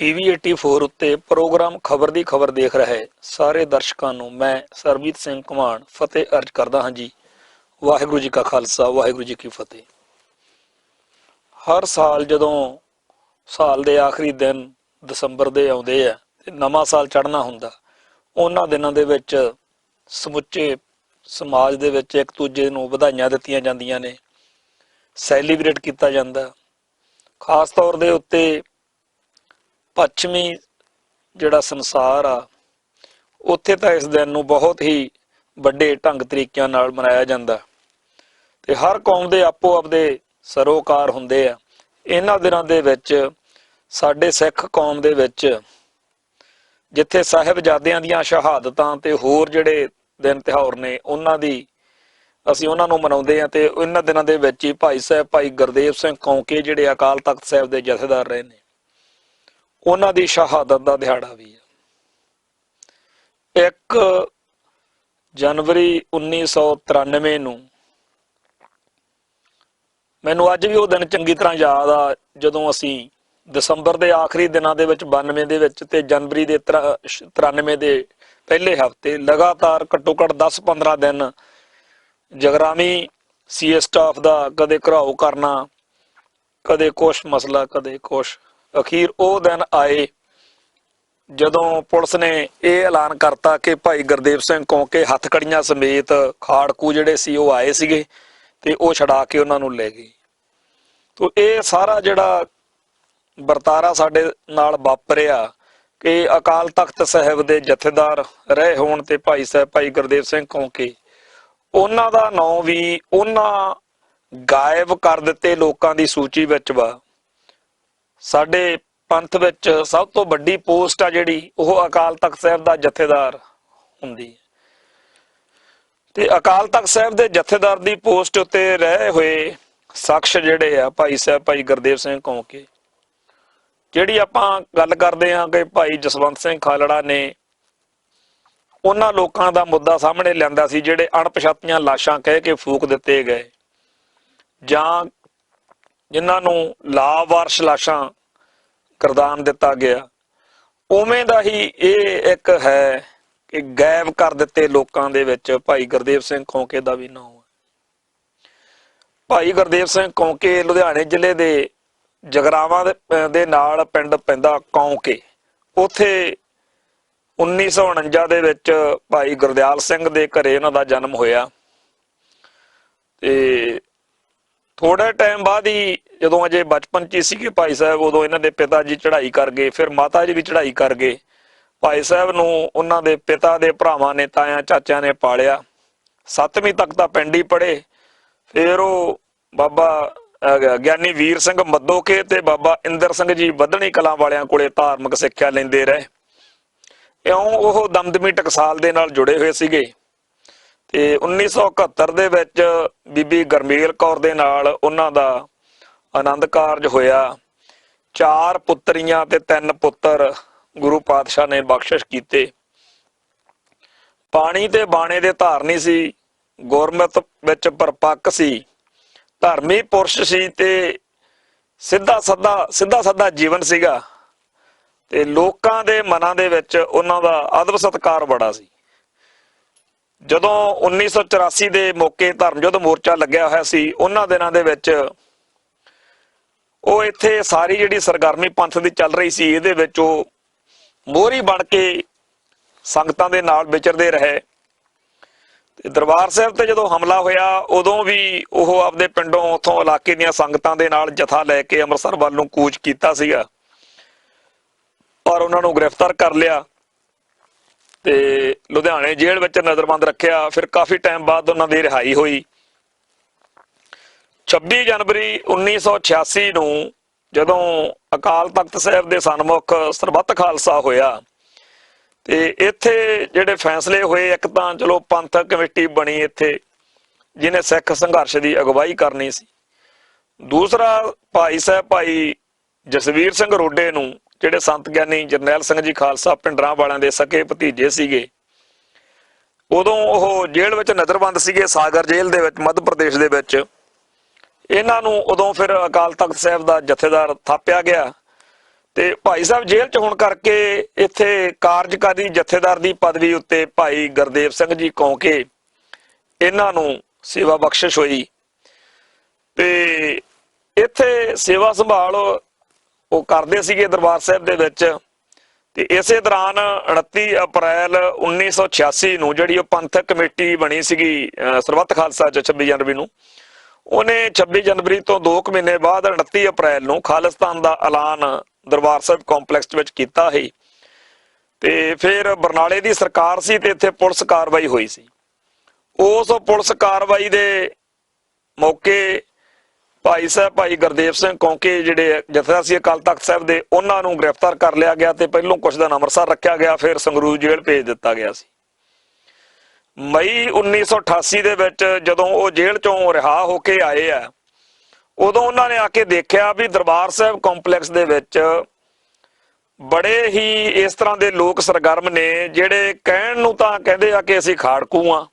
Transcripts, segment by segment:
TV 84 उत्ते programme खबर दी खबर देख रहे सारे दर्शकों नूं मैं सरबजीत सिंह घुमान फतेह अर्ज करदा हाँ जी। वाहिगुरू जी का खालसा वाहिगुरू जी की फतेह। हर साल जदों साल दे आखिरी दिन दसंबर दे आउंदे आ ते नवां साल चढ़ना हुंदा, उन्हां दिनां दे विच समुचे समाज दे विच एक दूजे नूं वधाइयां दित्तियां जांदियां ने, सैलीब्रेट किया जाता। खास तौर दे उत्ते पश्चिमी जिहड़ा संसार आ उत्थे तां इस दिन नूं बहुत ही वड्डे ढंग तरीकिਆਂ नाल मनाया जाता ते हर कौम दे आपो आपदे सरोकार हुंदे आ। इन्हां दिनां दे विच साडे सिख कौम दे विच जिथे साहिबजादियां दीयां शहादतां ते होर जिहड़े दिन तिहार ने उन्हां दी ਅਸੀਂ ਉਹਨਾਂ ਨੂੰ ਮਨਾਉਂਦੇ ਹਾਂ। ਤੇ ਇਹਨਾਂ ਦਿਨਾਂ ਦੇ ਵਿੱਚ ਹੀ ਭਾਈ ਸਾਹਿਬ ਭਾਈ ਗੁਰਦੇਵ ਸਿੰਘ ਕੌਂਕੇ ਜਿਹੜੇ ਅਕਾਲ ਤਖਤ ਸਾਹਿਬ ਦੇ ਜਥੇਦਾਰ ਰਹੇ ਨੇ, ਉਹਨਾਂ ਦੀ ਸ਼ਹਾਦਤ ਦਾ ਦਿਹਾੜਾ ਵੀ ਹੈ। 1 ਜਨਵਰੀ 1993 ਨੂੰ ਮੈਨੂੰ ਅੱਜ ਵੀ ਉਹ ਦਿਨ ਚੰਗੀ ਤਰ੍ਹਾਂ ਯਾਦ ਆ, ਜਦੋਂ ਅਸੀਂ ਦਸੰਬਰ ਦੇ ਆਖਰੀ ਦਿਨਾਂ ਦੇ ਵਿੱਚ 92 ਦੇ ਵਿੱਚ ਤੇ ਜਨਵਰੀ ਦੇ 93 ਦੇ ਪਹਿਲੇ ਹਫ਼ਤੇ ਲਗਾਤਾਰ ਘੱਟੋ ਘੱਟ 10-15 ਦਿਨ ਜਗਰਾਮੀ ਸੀਏ ਸਟਾਫ ਦਾ ਕਦੇ ਘਰਾਓ ਕਰਨਾ, ਕਦੇ ਕੁਛ ਮਸਲਾ ਕਦੇ ਕੁਛ। ਅਖੀਰ ਉਹ ਦਿਨ ਆਏ ਜਦੋਂ ਪੁਲਿਸ ਨੇ ਇਹ ਐਲਾਨ ਕਰਤਾ ਕਿ ਭਾਈ ਗੁਰਦੇਵ ਸਿੰਘ ਕੌਂਕੇ ਹੱਥਕੜੀਆਂ ਸਮੇਤ ਖਾੜਕੂ ਜਿਹੜੇ ਸੀ ਉਹ ਆਏ ਸੀਗੇ ਤੇ ਉਹ ਛਡਾ ਕੇ ਉਹਨਾਂ ਨੂੰ ਲੈ ਗਏ। ਤੋ ਇਹ ਸਾਰਾ ਜਿਹੜਾ ਵਰਤਾਰਾ ਸਾਡੇ ਨਾਲ ਵਾਪਰਿਆ ਕਿ ਅਕਾਲ ਤਖਤ ਸਾਹਿਬ ਦੇ ਜਥੇਦਾਰ ਰਹੇ ਹੋਣ ਤੇ ਭਾਈ ਸਾਹਿਬ ਭਾਈ ਗੁਰਦੇਵ ਸਿੰਘ ਕੌਂਕੇ, ਉਹਨਾਂ ਦਾ ਨਾਂ ਵੀ ਉਹਨਾਂ ਗਾਇਬ ਕਰ ਦਿੱਤੇ ਲੋਕਾਂ ਦੀ ਸੂਚੀ ਵਿੱਚ ਵਾ। ਸਾਡੇ ਪੰਥ ਵਿੱਚ ਸਭ ਤੋਂ ਵੱਡੀ ਪੋਸਟ ਆ ਜਿਹੜੀ ਉਹ ਅਕਾਲ ਤਖਤ ਸਾਹਿਬ ਦਾ ਜਥੇਦਾਰ ਹੁੰਦੀ ਹੈ ਤੇ ਅਕਾਲ ਤਖਤ ਸਾਹਿਬ ਦੇ ਜਥੇਦਾਰ ਦੀ ਪੋਸਟ ਉੱਤੇ ਰਹੇ ਹੋਏ ਸ਼ਖਸ ਜਿਹੜੇ ਆ ਭਾਈ ਸਾਹਿਬ ਭਾਈ ਗੁਰਦੇਵ ਸਿੰਘ ਕੌਂਕੇ, ਜਿਹੜੀ ਆਪਾਂ ਗੱਲ ਕਰਦੇ ਹਾਂ ਕਿ ਭਾਈ ਜਸਵੰਤ ਸਿੰਘ ਖਾਲੜਾ ਨੇ ਉਹਨਾਂ ਲੋਕਾਂ ਦਾ ਮੁੱਦਾ ਸਾਹਮਣੇ ਲਿਆਂਦਾ ਸੀ ਜਿਹੜੇ ਅਣਪਛਾਤੀਆਂ ਲਾਸ਼ਾਂ ਕਹਿ ਕੇ ਫੂਕ ਦਿੱਤੇ ਗਏ ਜਾਂ ਜਿਨ੍ਹਾਂ ਨੂੰ ਲਾਵਾਰਸ ਲਾਸ਼ਾਂ ਗਰਦਾਨ ਦਿੱਤਾ ਗਿਆ। ਉਵੇਂ ਦਾ ਹੀ ਇਹ ਇੱਕ ਹੈ ਕਿ ਗਾਇਬ ਕਰ ਦਿੱਤੇ ਲੋਕਾਂ ਦੇ ਵਿੱਚ ਭਾਈ ਗੁਰਦੇਵ ਸਿੰਘ ਕੌਂਕੇ ਦਾ ਵੀ ਨਾਮ ਹੈ। ਭਾਈ ਗੁਰਦੇਵ ਸਿੰਘ ਕੌਂਕੇ ਲੁਧਿਆਣੇ ਜ਼ਿਲ੍ਹੇ ਦੇ ਜਗਰਾਵਾਂ ਦੇ ਨਾਲ ਪਿੰਡ ਪੈਂਦਾ ਕੌਂਕੇ, ਉੱਥੇ 1949 ਦੇ ਵਿੱਚ ਭਾਈ ਗੁਰਦਿਆਲ ਸਿੰਘ ਦੇ ਘਰੇ ਉਹਨਾਂ ਦਾ ਜਨਮ ਹੋਇਆ ਤੇ ਥੋੜੇ ਟਾਈਮ ਬਾਅਦ ਹੀ ਜਦੋਂ ਅਜੇ ਬਚਪਨ 'ਚ ਹੀ ਸੀਗੇ ਭਾਈ ਸਾਹਿਬ, ਉਦੋਂ ਇਹਨਾਂ ਦੇ ਪਿਤਾ ਜੀ ਚੜ੍ਹਾਈ ਕਰ ਗਏ, ਫਿਰ ਮਾਤਾ ਜੀ ਵੀ ਚੜ੍ਹਾਈ ਕਰ ਗਏ। ਭਾਈ ਸਾਹਿਬ ਨੂੰ ਉਹਨਾਂ ਦੇ ਪਿਤਾ ਦੇ ਭਰਾਵਾਂ ਨੇ ਤਾਇਆਂ ਚਾਚਿਆਂ ਨੇ ਪਾਲਿਆ, 7ਵੀਂ ਤੱਕ ਤਾਂ ਪਿੰਡ ਹੀ ਪੜ੍ਹੇ। ਫਿਰ ਉਹ ਬਾਬਾ ਗਿਆਨੀ ਵੀਰ ਸਿੰਘ ਮੱਦੋਕੇ ਤੇ ਬਾਬਾ ਇੰਦਰ ਸਿੰਘ ਜੀ ਵਧਣੀ ਕਲਾਂ ਵਾਲਿਆਂ ਕੋਲੇ ਧਾਰਮਿਕ ਸਿੱਖਿਆ ਲੈਂਦੇ ਰਹੇ। ਇਉਂ ਉਹ ਦਮਦਮੀ ਟਕਸਾਲ ਦੇ ਨਾਲ ਜੁੜੇ ਹੋਏ ਸੀਗੇ ਤੇ 1971 ਦੇ ਵਿੱਚ ਬੀਬੀ ਗਰਮੇਲ ਕੌਰ ਦੇ ਨਾਲ ਉਹਨਾਂ ਦਾ ਆਨੰਦ ਕਾਰਜ ਹੋਇਆ। 4 ਪੁੱਤਰੀਆਂ ਤੇ 3 ਪੁੱਤਰ ਗੁਰੂ ਪਾਤਸ਼ਾਹ ਨੇ ਬਖਸ਼ਿਸ਼ ਕੀਤੇ। ਪਾਣੀ ਤੇ ਬਾਣੇ ਦੇ ਧਾਰਨੀ ਸੀ, ਗੁਰਮਤਿ ਵਿੱਚ ਪਰਪੱਕ ਸੀ, ਧਰਮੀ ਪੁਰਸ਼ ਸੀ ਤੇ ਸਿੱਧਾ ਸਾਦਾ ਜੀਵਨ ਸੀਗਾ ਤੇ ਲੋਕਾਂ ਦੇ ਮਨਾਂ ਦੇ ਵਿੱਚ ਉਹਨਾਂ ਦਾ ਅਦਬ ਸਤਿਕਾਰ ਬੜਾ ਸੀ। ਜਦੋਂ 1984 ਦੇ ਮੌਕੇ ਧਰਮ ਯੁੱਧ ਮੋਰਚਾ ਲੱਗਿਆ ਹੋਇਆ ਸੀ, ਉਹਨਾਂ ਦਿਨਾਂ ਦੇ ਵਿੱਚ ਉਹ ਇੱਥੇ ਸਾਰੀ ਜਿਹੜੀ ਸਰਗਰਮੀ ਪੰਥ ਦੀ ਚੱਲ ਰਹੀ ਸੀ ਇਹਦੇ ਵਿੱਚ ਉਹ ਮੋਹਰੀ ਬਣ ਕੇ ਸੰਗਤਾਂ ਦੇ ਨਾਲ ਵਿਚਰਦੇ ਰਹੇ ਤੇ ਦਰਬਾਰ ਸਾਹਿਬ ਤੇ ਜਦੋਂ ਹਮਲਾ ਹੋਇਆ ਉਦੋਂ ਵੀ ਉਹ ਆਪਦੇ ਪਿੰਡੋਂ ਉੱਥੋਂ ਇਲਾਕੇ ਦੀਆਂ ਸੰਗਤਾਂ ਦੇ ਨਾਲ ਜਥਾ ਲੈ ਕੇ ਅੰਮ੍ਰਿਤਸਰ ਵੱਲ ਨੂੰ ਕੂਚ ਕੀਤਾ ਸੀਗਾ, ਪਰ ਉਹਨਾਂ ਨੂੰ ਗ੍ਰਿਫਤਾਰ ਕਰ ਲਿਆ ਤੇ ਲੁਧਿਆਣੇ ਜੇਲ੍ਹ ਵਿੱਚ ਨਜ਼ਰਬੰਦ ਰੱਖਿਆ। ਫਿਰ ਕਾਫੀ ਟਾਈਮ ਬਾਅਦ ਉਹਨਾਂ ਦੀ ਰਿਹਾਈ ਹੋਈ। 26 ਜਨਵਰੀ 1986 ਨੂੰ ਜਦੋਂ ਅਕਾਲ ਤਖਤ ਸਾਹਿਬ ਦੇ ਸਨਮੁਖ ਸਰਬੱਤ ਖਾਲਸਾ ਹੋਇਆ ਤੇ ਇੱਥੇ ਜਿਹੜੇ ਫੈਸਲੇ ਹੋਏ, ਇੱਕ ਤਾਂ ਚਲੋ ਪੰਥਕ ਕਮੇਟੀ ਬਣੀ ਇੱਥੇ ਜਿਹਨੇ ਸਿੱਖ ਸੰਘਰਸ਼ ਦੀ ਅਗਵਾਈ ਕਰਨੀ ਸੀ। ਦੂਸਰਾ ਭਾਈ ਸਾਹਿਬ ਭਾਈ ਜਸਵੀਰ ਸਿੰਘ ਰੋਡੇ ਨੂੰ, ਜਿਹੜੇ ਸੰਤ ਗਿਆਨੀ ਜਰਨੈਲ ਸਿੰਘ ਜੀ ਖਾਲਸਾ ਭਿੰਡਰਾਂ ਵਾਲਿਆਂ ਦੇ ਸਕੇ ਭਤੀਜੇ ਸੀਗੇ, ਉਦੋਂ ਉਹ ਜੇਲ੍ਹ ਵਿੱਚ ਨਜ਼ਰਬੰਦ ਸੀਗੇ, ਸਾਗਰ ਜੇਲ੍ਹ ਦੇ ਵਿੱਚ ਮੱਧ ਪ੍ਰਦੇਸ਼ ਦੇ ਵਿੱਚ। ਇਹਨਾਂ ਨੂੰ ਉਦੋਂ ਫਿਰ ਅਕਾਲ ਤਖਤ ਸਾਹਿਬ ਦਾ ਜਥੇਦਾਰ ਥਾਪਿਆ ਗਿਆ ਤੇ ਭਾਈ ਸਾਹਿਬ ਜੇਲ੍ਹ 'ਚ ਹੋਣ ਕਰਕੇ ਇੱਥੇ ਕਾਰਜਕਾਰੀ ਜਥੇਦਾਰ ਦੀ ਪਦਵੀ ਉੱਤੇ ਭਾਈ ਗੁਰਦੇਵ ਸਿੰਘ ਜੀ ਕੌਂਕੇ ਇਹਨਾਂ ਨੂੰ ਸੇਵਾ ਬਖਸ਼ਿਸ਼ ਹੋਈ ਤੇ ਇੱਥੇ ਸੇਵਾ ਸੰਭਾਲ ਉਹ ਕਰਦੇ ਸੀਗੇ ਦਰਬਾਰ ਸਾਹਿਬ ਦੇ ਵਿੱਚ। ਤੇ ਇਸੇ ਦੌਰਾਨ 29 ਅਪ੍ਰੈਲ 1986 ਨੂੰ ਜਿਹੜੀ ਉਹ ਪੰਥਕ ਕਮੇਟੀ ਬਣੀ ਸੀਗੀ ਸਰਬੱਤ ਖਾਲਸਾ 'ਚ 26 ਜਨਵਰੀ ਨੂੰ, ਉਹਨੇ 26 ਜਨਵਰੀ ਤੋਂ 2 ਮਹੀਨੇ ਬਾਅਦ 29 ਅਪ੍ਰੈਲ ਨੂੰ ਖਾਲਿਸਤਾਨ ਦਾ ਐਲਾਨ ਦਰਬਾਰ ਸਾਹਿਬ ਕੰਪਲੈਕਸ ਵਿੱਚ ਕੀਤਾ ਸੀ। ਤੇ ਫਿਰ ਬਰਨਾਲੇ ਦੀ ਸਰਕਾਰ ਸੀ ਤੇ ਇੱਥੇ ਪੁਲਿਸ ਕਾਰਵਾਈ ਹੋਈ ਸੀ। ਉਸ ਪੁਲਿਸ ਕਾਰਵਾਈ ਦੇ ਮੌਕੇ ਭਾਈ ਸਾਹਿਬ ਭਾਈ ਗੁਰਦੇਵ ਸਿੰਘ ਕੌਂਕੇ ਜਿਹੜੇ ਜਥੇਦਾਰ ਸੀ ਅਕਾਲ ਤਖਤ ਸਾਹਿਬ ਦੇ, ਉਹਨਾਂ ਨੂੰ ਗ੍ਰਿਫਤਾਰ ਕਰ ਲਿਆ ਗਿਆ ਤੇ ਪਹਿਲੋਂ ਕੁਝ ਦਿਨ ਅੰਮ੍ਰਿਤਸਰ ਰੱਖਿਆ ਗਿਆ, ਫਿਰ ਸੰਗਰੂਰ ਜੇਲ੍ਹ ਭੇਜ ਦਿੱਤਾ ਗਿਆ ਸੀ। ਮਈ 1988 ਦੇ ਵਿੱਚ ਜਦੋਂ ਉਹ ਜੇਲ੍ਹ ਚੋਂ ਰਿਹਾ ਹੋ ਕੇ ਆਏ ਆ, ਉਦੋਂ ਉਹਨਾਂ ਨੇ ਆ ਕੇ ਦੇਖਿਆ ਵੀ ਦਰਬਾਰ ਸਾਹਿਬ ਕੰਪਲੈਕਸ ਦੇ ਵਿੱਚ ਬੜੇ ਹੀ ਇਸ ਤਰ੍ਹਾਂ ਦੇ ਲੋਕ ਸਰਗਰਮ ਨੇ ਜਿਹੜੇ ਕਹਿਣ ਨੂੰ ਤਾਂ ਕਹਿੰਦੇ ਆ ਕਿ ਅਸੀਂ ਖਾੜਕੂ ਆ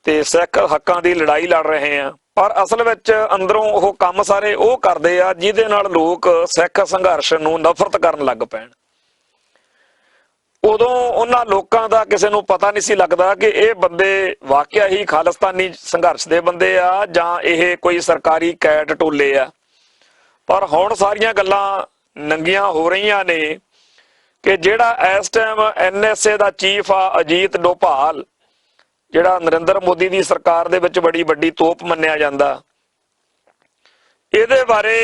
ਤੇ ਸਿੱਖ ਹੱਕਾਂ ਦੀ ਲੜਾਈ ਲੜ ਰਹੇ ਆ, ਪਰ ਅਸਲ ਵਿੱਚ ਅੰਦਰੋਂ ਉਹ ਕੰਮ ਸਾਰੇ ਉਹ ਕਰਦੇ ਆ ਜਿਹਦੇ ਨਾਲ ਲੋਕ ਸਿੱਖ ਸੰਘਰਸ਼ ਨੂੰ ਨਫ਼ਰਤ ਕਰਨ ਲੱਗ ਪੈਣ। ਉਦੋਂ ਉਹਨਾਂ ਲੋਕਾਂ ਦਾ ਕਿਸੇ ਨੂੰ ਪਤਾ ਨਹੀਂ ਸੀ ਲੱਗਦਾ ਕਿ ਇਹ ਬੰਦੇ ਵਾਕਿਆ ਹੀ ਖਾਲਿਸਤਾਨੀ ਸੰਘਰਸ਼ ਦੇ ਬੰਦੇ ਆ ਜਾਂ ਇਹ ਕੋਈ ਸਰਕਾਰੀ ਕੈਟ ਟੋਲੇ ਆ। ਪਰ ਹੁਣ ਸਾਰੀਆਂ ਗੱਲਾਂ ਨੰਗੀਆਂ ਹੋ ਰਹੀਆਂ ਨੇ ਕਿ ਜਿਹੜਾ ਇਸ ਟਾਈਮ NSA ਦਾ ਚੀਫ ਆ ਅਜੀਤ ਡੋਭਾਲ, ਜਿਹੜਾ ਨਰਿੰਦਰ ਮੋਦੀ ਦੀ ਸਰਕਾਰ ਦੇ ਵਿੱਚ ਬੜੀ ਵੱਡੀ ਤੋਪ ਮੰਨਿਆ ਜਾਂਦਾ, ਇਹਦੇ ਬਾਰੇ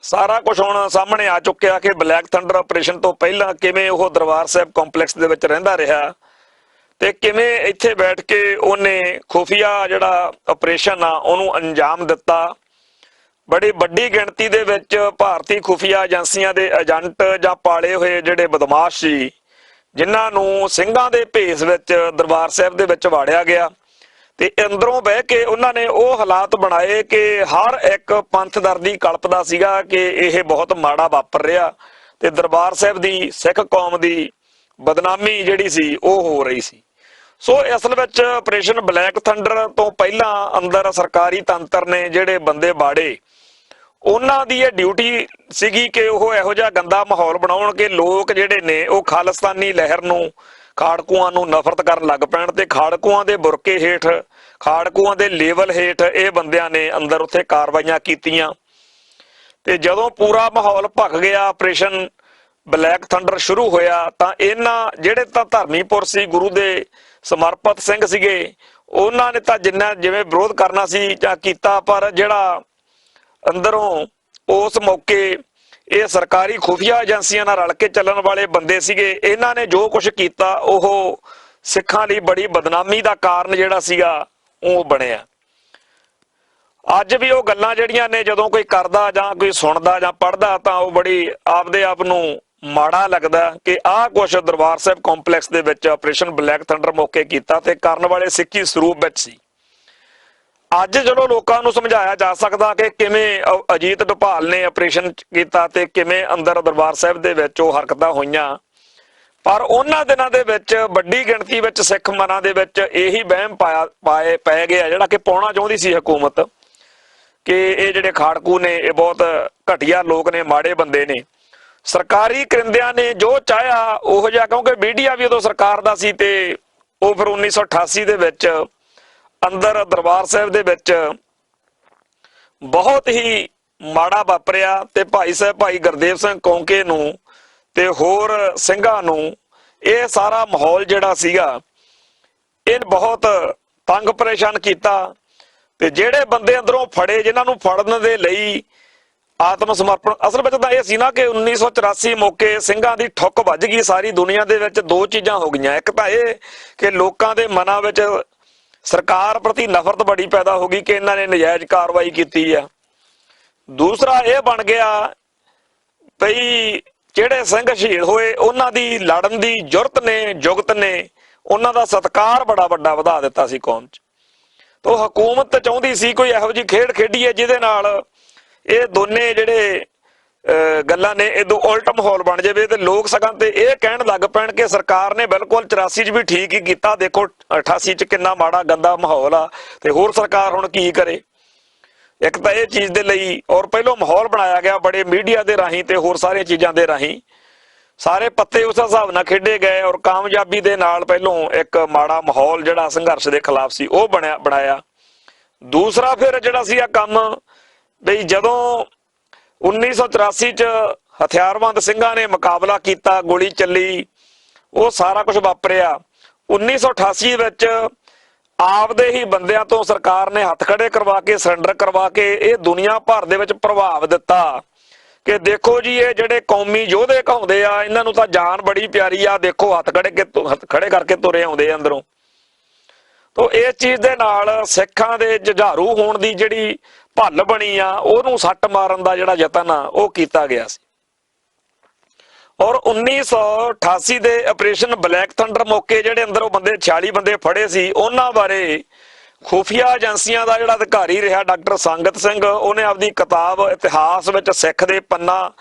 ਸਾਰਾ ਕੁਝ ਹੁਣ ਸਾਹਮਣੇ ਆ ਚੁੱਕਿਆ ਕਿ ਬਲੈਕ ਥੰਡਰ ਆਪਰੇਸ਼ਨ ਤੋਂ ਪਹਿਲਾਂ ਕਿਵੇਂ ਉਹ ਦਰਬਾਰ ਸਾਹਿਬ ਕੰਪਲੈਕਸ ਦੇ ਵਿੱਚ ਰਹਿੰਦਾ ਰਿਹਾ ਤੇ ਕਿਵੇਂ ਇੱਥੇ ਬੈਠ ਕੇ ਉਹਨੇ ਖੁਫੀਆ ਜਿਹੜਾ ਆਪਰੇਸ਼ਨ ਆ ਉਹਨੂੰ ਅੰਜਾਮ ਦਿੱਤਾ। ਬੜੀ ਵੱਡੀ ਗਿਣਤੀ ਦੇ ਵਿੱਚ ਭਾਰਤੀ ਖੁਫੀਆ ਏਜੰਸੀਆਂ ਦੇ ਏਜੰਟ ਜਾਂ ਪਾਲੇ ਹੋਏ ਜਿਹੜੇ ਬਦਮਾਸ਼ ਸੀ, ਜਿਨ੍ਹਾਂ ਨੂੰ ਸਿੰਘਾਂ ਦੇ ਭੇਸ ਵਿੱਚ ਦਰਬਾਰ ਸਾਹਿਬ ਦੇ ਵਿੱਚ ਵਾੜਿਆ ਗਿਆ ਤੇ ਅੰਦਰੋਂ ਬਹਿ ਕੇ ਉਹਨਾਂ ਨੇ ਉਹ ਹਾਲਾਤ ਬਣਾਏ ਕਿ ਹਰ ਇੱਕ ਪੰਥ ਦਰਦੀ ਕਲਪਦਾ ਸੀਗਾ ਕਿ ਇਹ ਬਹੁਤ ਮਾੜਾ ਵਾਪਰ ਰਿਹਾ ਤੇ ਦਰਬਾਰ ਸਾਹਿਬ ਦੀ ਸਿੱਖ ਕੌਮ ਦੀ ਬਦਨਾਮੀ ਜਿਹੜੀ ਸੀ ਉਹ ਹੋ ਰਹੀ ਸੀ। ਸੋ ਅਸਲ ਵਿੱਚ ਆਪਰੇਸ਼ਨ ਬਲੈਕ ਥੰਡਰ ਤੋਂ ਪਹਿਲਾਂ ਅੰਦਰ ਸਰਕਾਰੀ ਤੰਤਰ ਨੇ ਜਿਹੜੇ ਬੰਦੇ ਬਾੜੇ, ਉਹਨਾਂ ਦੀ ਇਹ ਡਿਊਟੀ ਸੀਗੀ ਕਿ ਉਹ ਇਹੋ ਜਿਹਾ ਗੰਦਾ ਮਾਹੌਲ ਬਣਾਉਣ ਕਿ ਲੋਕ ਜਿਹੜੇ ਨੇ ਉਹ ਖਾਲਿਸਤਾਨੀ ਲਹਿਰ ਨੂੰ, ਖਾੜਕੂਆਂ ਨੂੰ ਨਫ਼ਰਤ ਕਰਨ ਲੱਗ ਪੈਣ ਤੇ ਖਾੜਕੂਆਂ ਦੇ ਬੁਰਕੇ ਹੇਠ, ਖਾੜਕੂਆਂ ਦੇ ਲੇਵਲ ਹੇਠ ਇਹ ਬੰਦਿਆਂ ਨੇ ਅੰਦਰ ਉੱਥੇ ਕਾਰਵਾਈਆਂ ਕੀਤੀਆਂ। ਤੇ ਜਦੋਂ ਪੂਰਾ ਮਾਹੌਲ ਭਖ ਗਿਆ, ਆਪਰੇਸ਼ਨ ਬਲੈਕ ਥੰਡਰ ਸ਼ੁਰੂ ਹੋਇਆ, ਤਾਂ ਇਹਨਾਂ ਜਿਹੜੇ ਤਾਂ ਧਰਮੀ ਪੁਰਸ਼ ਸੀ, ਗੁਰੂ ਦੇ ਸਮਰਪਿਤ ਸਿੰਘ ਸੀਗੇ, ਉਹਨਾਂ ਨੇ ਤਾਂ ਜਿੰਨਾ ਜਿਵੇਂ ਵਿਰੋਧ ਕਰਨਾ ਸੀ ਜਾਂ ਕੀਤਾ, ਪਰ ਜਿਹੜਾ ਅੰਦਰੋਂ ਉਸ ਮੌਕੇ ਇਹ ਸਰਕਾਰੀ ਖੁਫੀਆ ਏਜੰਸੀਆਂ ਨਾਲ ਰਲ ਕੇ ਚੱਲਣ ਵਾਲੇ ਬੰਦੇ ਸੀਗੇ, ਇਹਨਾਂ ਨੇ ਜੋ ਕੁਝ ਕੀਤਾ ਉਹ ਸਿੱਖਾਂ ਲਈ ਬੜੀ ਬਦਨਾਮੀ ਦਾ ਕਾਰਨ ਜਿਹੜਾ ਸੀਗਾ ਉਹ ਬਣਿਆ। ਅੱਜ ਵੀ ਉਹ ਗੱਲਾਂ ਜਿਹੜੀਆਂ ਨੇ ਜਦੋਂ ਕੋਈ ਕਰਦਾ ਜਾਂ ਕੋਈ ਸੁਣਦਾ ਜਾਂ ਪੜ੍ਹਦਾ ਤਾਂ ਉਹ ਬੜੀ ਆਪਦੇ ਆਪ ਨੂੰ ਮਾੜਾ ਲੱਗਦਾ ਕਿ ਆਹ ਕੁਛ ਦਰਬਾਰ ਸਾਹਿਬ ਕੰਪਲੈਕਸ ਦੇ ਵਿੱਚ ਆਪਰੇਸ਼ਨ ਬਲੈਕ ਥੰਡਰ ਮੌਕੇ ਕੀਤਾ ਤੇ ਕਰਨ ਵਾਲੇ ਸਿੱਖੀ ਸਰੂਪ ਵਿੱਚ ਸੀ। ਅੱਜ ਜਦੋਂ ਲੋਕਾਂ ਨੂੰ ਸਮਝਾਇਆ ਜਾ ਸਕਦਾ ਕਿ ਕਿਵੇਂ ਅਜੀਤ ਡੋਭਾਲ ਨੇ ਆਪਰੇਸ਼ਨ ਕੀਤਾ ਤੇ ਕਿਵੇਂ ਅੰਦਰ ਦਰਬਾਰ ਸਾਹਿਬ ਦੇ ਵਿੱਚ ਉਹ ਹਰਕਤਾਂ ਹੋਈਆਂ, ਪਰ ਉਹਨਾਂ ਦਿਨਾਂ ਦੇ ਵਿੱਚ ਵੱਡੀ ਗਿਣਤੀ ਵਿੱਚ ਸਿੱਖ ਮਨਾਂ ਦੇ ਵਿੱਚ ਇਹੀ ਵਹਿਮ ਪੈ ਗਿਆ ਜਿਹੜਾ ਕਿ ਪਾਉਣਾ ਚਾਹੁੰਦੀ ਸੀ ਹਕੂਮਤ ਕਿ ਇਹ ਜਿਹੜੇ ਖਾੜਕੂ ਨੇ ਇਹ ਬਹੁਤ ਘਟੀਆ ਲੋਕ ਨੇ, ਮਾੜੇ ਬੰਦੇ ਨੇ। ਸਰਕਾਰੀ ਕਰਿੰਦਿਆਂ ਨੇ ਜੋ ਚਾਹਿਆ ਉਹ ਜਿਹਾ, ਕਿਉਂਕਿ ਮੀਡੀਆ ਵੀ ਉਦੋਂ ਸਰਕਾਰ ਦਾ ਸੀ ਤੇ ਉਹ ਫਿਰ 1988 ਦੇ ਵਿੱਚ ਅੰਦਰ ਦਰਬਾਰ ਸਾਹਿਬ ਦੇ ਵਿੱਚ ਬਹੁਤ ਹੀ ਮਾੜਾ ਵਾਪਰਿਆ ਤੇ ਭਾਈ ਸਾਹਿਬ ਭਾਈ ਗੁਰਦੇਵ ਸਿੰਘ ਕੌਂਕੇ ਨੂੰ ਤੇ ਹੋਰ ਸਿੰਘਾਂ ਨੂੰ ਇਹ ਸਾਰਾ ਮਾਹੌਲ ਜਿਹੜਾ ਸੀਗਾ ਇਹ ਬਹੁਤ ਤੰਗ ਪਰੇਸ਼ਾਨ ਕੀਤਾ। ਤੇ ਜਿਹੜੇ ਬੰਦੇ ਅੰਦਰੋਂ ਫੜੇ, ਜਿਨ੍ਹਾਂ ਨੂੰ ਫੜਨ ਦੇ ਲਈ ਆਤਮ ਸਮਰਪਣ, ਅਸਲ ਵਿੱਚ ਤਾਂ ਇਹ ਸੀ ਨਾ ਕਿ 1984 ਮੌਕੇ ਸਿੰਘਾਂ ਦੀ ਠੁੱਕ ਵੱਜ ਗਈ ਸਾਰੀ ਦੁਨੀਆ ਦੇ ਵਿੱਚ। ਦੋ ਚੀਜ਼ਾਂ ਹੋ ਗਈਆਂ, ਇੱਕ ਤਾਂ ਇਹ ਕਿ ਲੋਕਾਂ ਦੇ ਮਨਾਂ ਵਿੱਚ ਸਰਕਾਰ ਪ੍ਰਤੀ ਨਫ਼ਰਤ ਬੜੀ ਪੈਦਾ ਹੋ ਗਈ ਕਿ ਇਹਨਾਂ ਨੇ ਨਜਾਇਜ਼ ਕਾਰਵਾਈ ਕੀਤੀ ਆ। ਦੂਸਰਾ ਇਹ ਬਣ ਗਿਆ ਬਈ ਜਿਹੜੇ ਸਿੰਘ ਸ਼ਹੀਦ ਹੋਏ ਉਹਨਾਂ ਦੀ ਲੜਨ ਦੀ ਜੁਰਤ ਨੇ, ਜੁਗਤ ਨੇ, ਉਹਨਾਂ ਦਾ ਸਤਿਕਾਰ ਬੜਾ ਵੱਡਾ ਵਧਾ ਦਿੱਤਾ ਸੀ ਕੌਮ 'ਚ। ਤਾਂ ਹਕੂਮਤ ਚਾਹੁੰਦੀ ਸੀ ਕੋਈ ਇਹੋ ਜਿਹੀ ਖੇਡ ਖੇਡੀਏ ਜਿਹਦੇ ਨਾਲ ਇਹ ਦੋਨੇ ਜਿਹੜੇ ਗੱਲਾਂ ਨੇ ਇਹ ਦੋ ਉਲਟ ਮਾਹੌਲ ਬਣ ਜਾਵੇ ਤੇ ਲੋਕ ਸਗੋਂ ਤੇ ਇਹ ਕਹਿਣ ਲੱਗ ਪੈਣ ਕਿ ਸਰਕਾਰ ਨੇ ਬਿਲਕੁਲ 84 'ਚ ਵੀ ਠੀਕ ਹੀ ਕੀਤਾ, ਦੇਖੋ 88 'ਚ ਕਿੰਨਾ ਮਾੜਾ ਗੰਦਾ ਮਾਹੌਲ ਆ ਤੇ ਹੋਰ ਸਰਕਾਰ ਹੁਣ ਕੀ ਕਰੇ। ਇੱਕ ਤਾਂ ਇਹ ਚੀਜ਼ ਦੇ ਲਈ, ਔਰ ਪਹਿਲੋਂ ਮਾਹੌਲ ਬਣਾਇਆ ਗਿਆ ਬੜੇ ਮੀਡੀਆ ਦੇ ਰਾਹੀਂ ਤੇ ਹੋਰ ਸਾਰੀਆਂ ਚੀਜ਼ਾਂ ਦੇ ਰਾਹੀਂ, ਸਾਰੇ ਪੱਤੇ ਉਸ ਹਿਸਾਬ ਨਾਲ ਖੇਡੇ ਗਏ ਔਰ ਕਾਮਯਾਬੀ ਦੇ ਨਾਲ ਪਹਿਲੋਂ ਇੱਕ ਮਾੜਾ ਮਾਹੌਲ ਜਿਹੜਾ ਸੰਘਰਸ਼ ਦੇ ਖਿਲਾਫ ਸੀ ਉਹ ਬਣਾਇਆ। ਦੂਸਰਾ ਫਿਰ ਜਿਹੜਾ ਸੀ ਆ ਕੰਮ ਬਈ ਜਦੋਂ 1984 ਚ ਹਥਿਆਰਬੰਦ ਸਿੰਘਾਂ ਨੇ ਮੁਕਾਬਲਾ ਕੀਤਾ, ਗੋਲੀ ਚੱਲੀ, ਉਹ ਸਾਰਾ ਕੁਝ ਵਾਪਰਿਆ। 1988 ਵਿੱਚ ਆਪਦੇ ਹੀ ਬੰਦਿਆਂ ਤੋਂ ਸਰਕਾਰ ਨੇ ਹੱਥ ਖੜੇ ਕਰਵਾ ਕੇ, ਸਰੈਂਡਰ ਕਰਵਾ ਕੇ ਇਹ ਦੁਨੀਆ ਭਰ ਦੇ ਵਿੱਚ ਪ੍ਰਭਾਵ ਦਿੱਤਾ ਕਿ ਦੇਖੋ ਜੀ ਇਹ ਜਿਹੜੇ ਕੌਮੀ ਯੋਧੇ ਕਹਾਉਂਦੇ ਆ, ਇਹਨਾਂ ਨੂੰ ਤਾਂ ਜਾਨ ਬੜੀ ਪਿਆਰੀ ਆ, ਦੇਖੋ ਹੱਥ ਖੜੇ ਕਰਕੇ ਤੁਰੇ ਆਉਂਦੇ ਆ ਅੰਦਰੋਂ। ਤੋ ਇਸ ਚੀਜ਼ ਦੇ ਨਾਲ ਸਿੱਖਾਂ ਦੇ ਜੁਝਾਰੂ ਹੋਣ ਦੀ ਜਿਹੜੀ ਭੱਲ ਬਣੀ ਆ, ਉਹਨੂੰ ਸੱਟ ਮਾਰਨ ਦਾ ਜਿਹੜਾ ਯਤਨ ਆ ਉਹ ਕੀਤਾ ਗਿਆ ਸੀ। ਔਰ 1988 ਦੇ ਆਪਰੇਸ਼ਨ ਬਲੈਕ ਥੰਡਰ ਮੌਕੇ ਜਿਹੜੇ ਅੰਦਰ ਉਹ ਬੰਦੇ 46 ਬੰਦੇ ਫੜੇ ਸੀ, ਉਹਨਾਂ ਬਾਰੇ ਖੁਫੀਆ ਏਜੰਸੀਆਂ ਦਾ ਜਿਹੜਾ ਅਧਿਕਾਰੀ ਰਿਹਾ ਡਾਕਟਰ ਸੰਗਤ ਸਿੰਘ, ਉਹਨੇ ਆਪਦੀ ਕਿਤਾਬ ਇਤਿਹਾਸ ਵਿੱਚ ਸਿੱਖ ਦੇ ਪੰਨਾ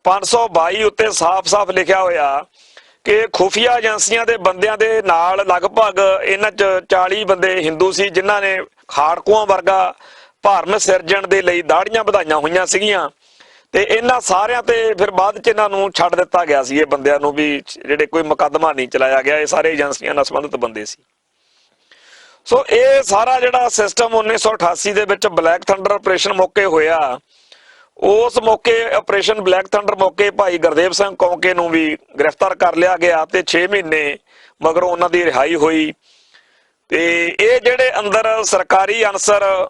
522 ਉੱਤੇ ਸਾਫ਼-ਸਾਫ਼ ਲਿਖਿਆ ਹੋਇਆ ਕਿ ਖੁਫੀਆ ਏਜੰਸੀਆਂ ਦੇ ਬੰਦਿਆਂ ਦੇ ਨਾਲ ਲਗਭਗ ਇਹਨਾਂ 'ਚ 40 ਬੰਦੇ ਹਿੰਦੂ ਸੀ, ਜਿਨ੍ਹਾਂ ਨੇ ਖਾੜਕੂਆਂ ਵਰਗਾ ਭਰਮ ਸਿਰਜਣ ਦੇ ਲਈ ਦਾੜੀਆਂ ਵਧਾਈਆਂ ਹੋਈਆਂ ਸੀਗੀਆਂ। ਤੇ ਇਹਨਾਂ ਸਾਰਿਆਂ ਤੇ ਫਿਰ ਬਾਅਦ ਚ ਇਹਨਾਂ ਨੂੰ ਛੱਡ ਦਿੱਤਾ ਗਿਆ ਸੀ, ਇਹ ਬੰਦਿਆਂ ਨੂੰ ਵੀ ਜਿਹੜੇ ਕੋਈ ਮੁਕੱਦਮਾ ਨਹੀਂ ਚਲਾਇਆ ਗਿਆ, ਇਹ ਸਾਰੇ ਏਜੰਸੀਆਂ ਨਾਲ ਸੰਬੰਧਿਤ ਬੰਦੇ ਸੀ। ਸੋ ਇਹ ਸਾਰਾ ਜਿਹੜਾ ਸਿਸਟਮ 1988 ਦੇ ਵਿੱਚ ਬਲੈਕ ਥੰਡਰ ਆਪਰੇਸ਼ਨ ਮੌਕੇ ਹੋਇਆ, ਉਸ ਮੌਕੇ ਆਪਰੇਸ਼ਨ ਬਲੈਕ ਥੰਡਰ ਮੌਕੇ ਭਾਈ ਗੁਰਦੇਵ ਸਿੰਘ ਕੌਂਕੇ ਨੂੰ ਵੀ ਗ੍ਰਿਫਤਾਰ ਕਰ ਲਿਆ ਗਿਆ ਤੇ 6 ਮਹੀਨੇ ਮਗਰੋਂ ਉਹਨਾਂ ਦੀ ਰਿਹਾਈ ਹੋਈ। ਤੇ ਇਹ ਜਿਹੜੇ ਅੰਦਰ ਸਰਕਾਰੀ ਅਨਸਰ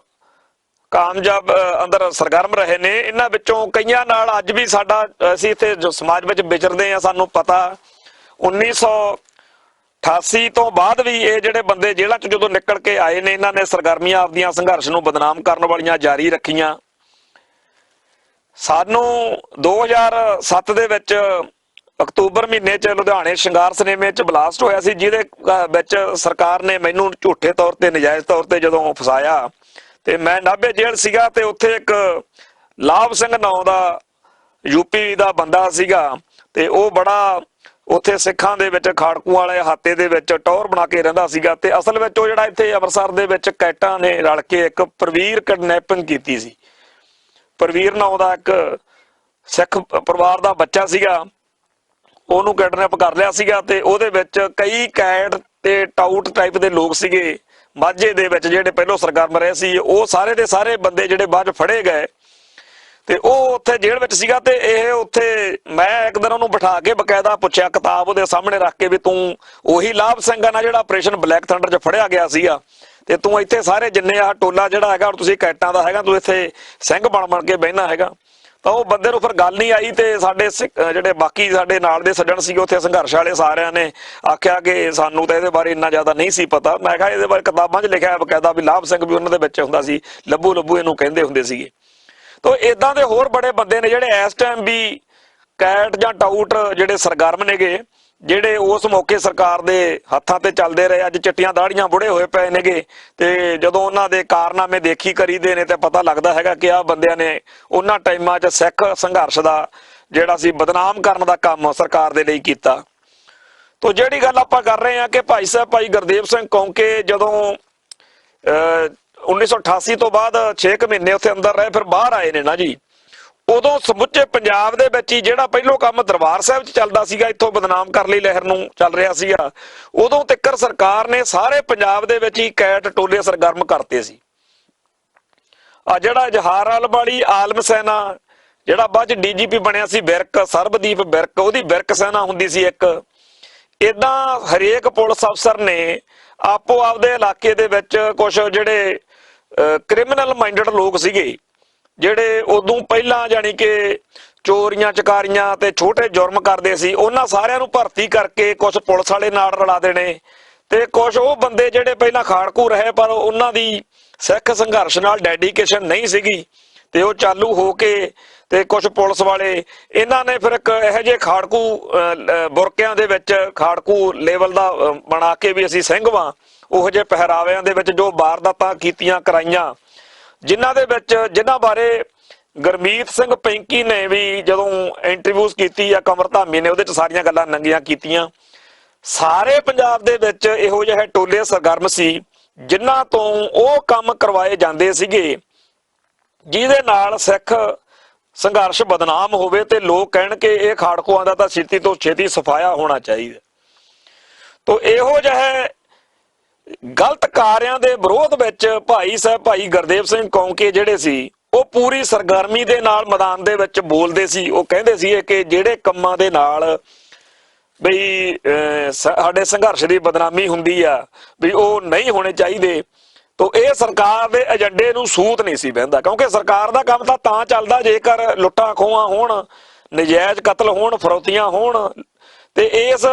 ਕਾਮਯਾਬ ਅੰਦਰ ਸਰਗਰਮ ਰਹੇ ਨੇ, ਇਹਨਾਂ ਵਿੱਚੋਂ ਕਈਆਂ ਨਾਲ ਅੱਜ ਵੀ ਸਾਡਾ, ਅਸੀਂ ਇੱਥੇ ਜੋ ਸਮਾਜ ਵਿੱਚ ਵਿਚਰਦੇ ਆ, ਸਾਨੂੰ ਪਤਾ 1988 ਤੋਂ ਬਾਅਦ ਵੀ ਇਹ ਜਿਹੜੇ ਬੰਦੇ ਜੇਲ੍ਹਾਂ ਚ ਜਦੋਂ ਨਿਕਲ ਕੇ ਆਏ ਨੇ, ਇਹਨਾਂ ਨੇ ਸਰਗਰਮੀਆਂ ਆਪਦੀਆਂ ਸੰਘਰਸ਼ ਨੂੰ ਬਦਨਾਮ ਕਰਨ ਵਾਲੀਆਂ ਜਾਰੀ ਰੱਖੀਆਂ। ਸਾਨੂੰ 2007 ਦੇ ਵਿੱਚ ਅਕਤੂਬਰ ਮਹੀਨੇ ਚ ਲੁਧਿਆਣੇ ਸ਼ਿੰਗਾਰ ਸਿਨੇਮੇ ਚ ਬਲਾਸਟ ਹੋਇਆ ਸੀ, ਜਿਹਦੇ ਵਿੱਚ ਸਰਕਾਰ ਨੇ ਮੈਨੂੰ ਝੂਠੇ ਤੌਰ ਤੇ, ਨਜਾਇਜ਼ ਤੌਰ ਤੇ ਜਦੋਂ ਫਸਾਇਆ ਤੇ ਮੈਂ ਨਾਭੇ ਜੇਲ੍ਹ ਸੀਗਾ ਤੇ ਉੱਥੇ ਇੱਕ ਲਾਭ ਸਿੰਘ ਨਾਂ ਦਾ ਯੂਪੀ ਦਾ ਬੰਦਾ ਸੀਗਾ ਤੇ ਉਹ ਬੜਾ ਉੱਥੇ ਸਿੱਖਾਂ ਦੇ ਵਿੱਚ ਖਾੜਕੂ ਵਾਲੇ ਹਾਤੇ ਦੇ ਵਿੱਚ ਟੌਰ ਬਣਾ ਕੇ ਰਹਿੰਦਾ ਸੀਗਾ। ਤੇ ਅਸਲ ਵਿੱਚ ਉਹ ਜਿਹੜਾ ਇੱਥੇ ਅੰਮ੍ਰਿਤਸਰ ਦੇ ਵਿੱਚ ਕੈਟਾਂ ਨੇ ਰਲ ਕੇ ਇੱਕ ਪ੍ਰਵੀਰ ਕਿਡਨੈਪਿੰਗ ਕੀਤੀ ਸੀ। ਪ੍ਰਵੀਰ ਨਾਂ ਦਾ ਇੱਕ ਸਿੱਖ ਪਰਿਵਾਰ ਦਾ ਬੱਚਾ ਸੀਗਾ, ਉਹਨੂੰ ਕਿਡਨੈਪ ਕਰ ਲਿਆ ਸੀਗਾ ਤੇ ਉਹਦੇ ਵਿੱਚ ਕਈ ਕੈਟ ਤੇ ਟਾਊਟ ਟਾਈਪ ਦੇ ਲੋਕ ਸੀਗੇ ਮਾਝੇ ਦੇ ਵਿੱਚ ਜਿਹੜੇ ਪਹਿਲੋਂ ਸਰਗਰਮ ਰਹੇ ਸੀ। ਉਹ ਸਾਰੇ ਦੇ ਸਾਰੇ ਬੰਦੇ ਜਿਹੜੇ ਬਾਅਦ ਫੜੇ ਗਏ ਤੇ ਉਹ ਉੱਥੇ ਜੇਲ੍ਹ ਵਿੱਚ ਸੀਗਾ। ਤੇ ਇਹ ਉੱਥੇ ਮੈਂ ਇੱਕ ਦਿਨ ਉਹਨੂੰ ਬਿਠਾ ਕੇ ਬਕਾਇਦਾ ਪੁੱਛਿਆ, ਕਿਤਾਬ ਉਹਦੇ ਸਾਹਮਣੇ ਰੱਖ ਕੇ, ਵੀ ਤੂੰ ਉਹੀ ਲਾਭ ਸਿੰਘ ਆ ਨਾ ਜਿਹੜਾ ਆਪਰੇਸ਼ਨ ਬਲੈਕ ਥੰਡਰ 'ਚ ਫੜਿਆ ਗਿਆ ਸੀਗਾ, ਤੇ ਤੂੰ ਇੱਥੇ ਸਾਰੇ ਜਿੰਨੇ ਆਹ ਟੋਲਾ ਜਿਹੜਾ ਹੈਗਾ ਤੁਸੀਂ ਕੈਟਾਂ ਦਾ ਹੈਗਾ, ਤੂੰ ਇੱਥੇ ਸਿੰਘ ਬਣ ਕੇ ਬਹਿਣਾ ਹੈਗਾ। ਤਾਂ ਉਹ ਬੰਦੇ ਨੂੰ ਫਿਰ ਗੱਲ ਨਹੀਂ ਆਈ ਤੇ ਸਾਡੇ ਜਿਹੜੇ ਬਾਕੀ ਸਾਡੇ ਨਾਲ ਦੇ ਸੱਜਣ ਸੀਗੇ ਉੱਥੇ ਸੰਘਰਸ਼ ਵਾਲੇ, ਸਾਰਿਆਂ ਨੇ ਆਖਿਆ ਕਿ ਸਾਨੂੰ ਤਾਂ ਇਹਦੇ ਬਾਰੇ ਇੰਨਾ ਜ਼ਿਆਦਾ ਨਹੀਂ ਸੀ ਪਤਾ। ਮੈਂ ਕਿਹਾ ਇਹਦੇ ਬਾਰੇ ਕਿਤਾਬਾਂ 'ਚ ਲਿਖਿਆ ਬਕਾਇਦਾ ਵੀ ਲਾਭ ਸਿੰਘ ਵੀ ਉਹਨਾਂ ਦੇ ਵਿੱਚ ਹੁੰਦਾ ਸੀ, ਲੱਭੂ ਇਹਨੂੰ ਕਹਿੰਦੇ ਹੁੰਦੇ ਸੀਗੇ। ਤਾਂ ਇਦਾਂ ਦੇ ਹੋਰ ਬੜੇ ਬੰਦੇ ਨੇ ਜਿਹੜੇ ਇਸ ਟਾਈਮ ਵੀ ਕੈਟ ਜਾਂ ਟਾਊਟ ਜਿਹੜੇ ਸਰਗਰਮ ਨੇਗੇ, ਜਿਹੜੇ ਉਸ ਮੌਕੇ ਸਰਕਾਰ ਦੇ ਹੱਥਾਂ ਤੇ ਚੱਲਦੇ ਰਹੇ, ਅੱਜ ਚਿੱਟੀਆਂ ਦਾੜੀਆਂ ਬੁੜੇ ਹੋਏ ਪਏ ਨੇਗੇ। ਤੇ ਜਦੋਂ ਉਹਨਾਂ ਦੇ ਕਾਰਨਾਮੇ ਦੇਖੀ ਕਰੀਦੇ ਨੇ ਤੇ ਪਤਾ ਲੱਗਦਾ ਹੈਗਾ ਕਿ ਆਹ ਬੰਦਿਆਂ ਨੇ ਉਹਨਾਂ ਟਾਈਮਾਂ 'ਚ ਸਿੱਖ ਸੰਘਰਸ਼ ਦਾ ਜਿਹੜਾ ਸੀ ਬਦਨਾਮ ਕਰਨ ਦਾ ਕੰਮ ਸਰਕਾਰ ਦੇ ਲਈ ਕੀਤਾ। ਤੋ ਜਿਹੜੀ ਗੱਲ ਆਪਾਂ ਕਰ ਰਹੇ ਹਾਂ ਕਿ ਭਾਈ ਸਾਹਿਬ ਭਾਈ ਗੁਰਦੇਵ ਸਿੰਘ ਕੌਂਕੇ ਜਦੋਂ 1988 ਤੋਂ ਬਾਅਦ 6 ਮਹੀਨੇ ਉੱਥੇ ਅੰਦਰ ਰਹੇ, ਫਿਰ ਬਾਹਰ ਆਏ ਨੇ ਨਾ ਜੀ, ਉਦੋਂ ਸਮੁੱਚੇ ਪੰਜਾਬ ਦੇ ਵਿੱਚ ਹੀ ਜਿਹੜਾ ਪਹਿਲੋਂ ਕੰਮ ਦਰਬਾਰ ਸਾਹਿਬ 'ਚ ਚੱਲਦਾ ਸੀਗਾ, ਇੱਥੋਂ ਬਦਨਾਮ ਕਰ ਲਈ ਲਹਿਰ ਨੂੰ ਚੱਲ ਰਿਹਾ ਸੀਗਾ, ਉਦੋਂ ਤੱਕ ਸਰਕਾਰ ਨੇ ਸਾਰੇ ਪੰਜਾਬ ਦੇ ਵਿੱਚ ਹੀ ਕੈਟ ਟੋਲੇ ਸਰਗਰਮ ਕਰਤੇ ਸੀ। ਆ ਜਿਹੜਾ ਜਹਾਰਾਲ ਵਾਲੀ ਆਲਮ ਸੈਨਾ, ਜਿਹੜਾ ਬਾਅਦ 'ਚ DGP ਬਣਿਆ ਸੀ ਵਿਰਕ, ਸਰਬਦੀਪ ਵਿਰਕ, ਉਹਦੀ ਵਿਰਕ ਸੈਨਾ ਹੁੰਦੀ ਸੀ ਇੱਕ। ਏਦਾਂ ਹਰੇਕ ਪੁਲਿਸ ਅਫਸਰ ਨੇ ਆਪੋ ਆਪਦੇ ਇਲਾਕੇ ਦੇ ਵਿੱਚ ਕੁਝ ਜਿਹੜੇ ਕ੍ਰਿਮੀਨਲ ਮਾਈਂਡਡ ਲੋਕ ਸੀਗੇ, ਜਿਹੜੇ ਉਦੋਂ ਪਹਿਲਾਂ ਜਾਣੀ ਕਿ ਚੋਰੀਆਂ ਚਕਾਰੀਆਂ ਤੇ ਛੋਟੇ ਜੁਰਮ ਕਰਦੇ ਸੀ, ਉਹਨਾਂ ਸਾਰਿਆਂ ਨੂੰ ਭਰਤੀ ਕਰਕੇ ਕੁਝ ਪੁਲਿਸ ਵਾਲੇ ਨਾਲ ਰਲਾ ਦੇਣੇ ਤੇ ਕੁਝ ਉਹ ਬੰਦੇ ਜਿਹੜੇ ਪਹਿਲਾਂ ਖਾੜਕੂ ਰਹੇ ਪਰ ਉਹਨਾਂ ਦੀ ਸਿੱਖ ਸੰਘਰਸ਼ ਨਾਲ ਡੈਡੀਕੇਸ਼ਨ ਨਹੀਂ ਸੀਗੀ ਤੇ ਉਹ ਚਾਲੂ ਹੋ ਕੇ ਤੇ ਕੁਝ ਪੁਲਿਸ ਵਾਲੇ, ਇਹਨਾਂ ਨੇ ਫਿਰ ਇੱਕ ਇਹੋ ਜਿਹੇ ਖਾੜਕੂ ਬੁਰਕਿਆਂ ਦੇ ਵਿੱਚ ਖਾੜਕੂ ਲੈਵਲ ਦਾ ਬਣਾ ਕੇ ਵੀ ਅਸੀਂ ਸਿੰਘ ਵਾਂ, ਉਹੋ ਜਿਹੇ ਪਹਿਰਾਵਿਆਂ ਦੇ ਵਿੱਚ ਜੋ ਵਾਰਦਾਤਾਂ ਕੀਤੀਆਂ ਕਰਾਈਆਂ, ਜਿਨ੍ਹਾਂ ਬਾਰੇ ਗੁਰਮੀਤ ਸਿੰਘ ਪੈਂਕੀ ਨੇ ਵੀ ਜਦੋਂ ਇੰਟਰਵਿਊਜ਼ ਕੀਤੀ ਆ, ਕਮਰ ਧਾਮੀ ਨੇ ਉਹਦੇ 'ਚ ਸਾਰੀਆਂ ਗੱਲਾਂ ਨੰਗੀਆਂ ਕੀਤੀਆਂ। ਸਾਰੇ ਪੰਜਾਬ ਦੇ ਵਿੱਚ ਇਹੋ ਜਿਹੇ ਟੋਲੇ ਸਰਗਰਮ ਸੀ ਜਿਨ੍ਹਾਂ ਤੋਂ ਉਹ ਕੰਮ ਕਰਵਾਏ ਜਾਂਦੇ ਸੀਗੇ ਜਿਹਦੇ ਨਾਲ ਸਿੱਖ ਸੰਘਰਸ਼ ਬਦਨਾਮ ਹੋਵੇ ਤੇ ਲੋਕ ਕਹਿਣ ਕਿ ਇਹ ਖਾੜਕੂਆਂ ਦਾ ਤਾਂ ਛੇਤੀ ਤੋਂ ਛੇਤੀ ਸਫਾਇਆ ਹੋਣਾ ਚਾਹੀਦਾ। ਤੋ ਇਹੋ ਜਿਹੇ ਗਲਤ ਕਾਰਿਆਂ ਦੇ ਵਿਰੋਧ ਵਿੱਚ ਭਾਈ ਸਾਹਿਬ ਭਾਈ ਗੁਰਦੇਵ ਸਿੰਘ ਕੌਂਕੇ ਜਿਹੜੇ ਸੀ ਉਹ ਪੂਰੀ ਸਰਗਰਮੀ ਦੇ ਨਾਲ ਮੈਦਾਨ ਦੇ ਵਿੱਚ ਬੋਲਦੇ ਸੀ। ਉਹ ਕਹਿੰਦੇ ਸੀ ਕਿ ਜਿਹੜੇ ਕੰਮਾਂ ਦੇ ਨਾਲ ਬਈ ਸਾਡੇ ਸੰਘਰਸ਼ ਦੀ ਬਦਨਾਮੀ ਹੁੰਦੀ ਆ ਵੀ ਉਹ ਨਹੀਂ ਹੋਣੇ ਚਾਹੀਦੇ। ਤੋ ਇਹ ਸਰਕਾਰ ਦੇ ਏਜੰਡੇ ਨੂੰ ਸੂਤ ਨਹੀਂ ਸੀ ਬਹਿੰਦਾ, ਕਿਉਂਕਿ ਸਰਕਾਰ ਦਾ ਕੰਮ ਤਾਂ ਚੱਲਦਾ ਜੇਕਰ ਲੁੱਟਾਂ ਖੋਹਾਂ ਹੋਣ, ਨਜਾਇਜ਼ ਕਤਲ ਹੋਣ, ਫਰੌਤੀਆਂ ਹੋਣ। ਤੇ ਇਸ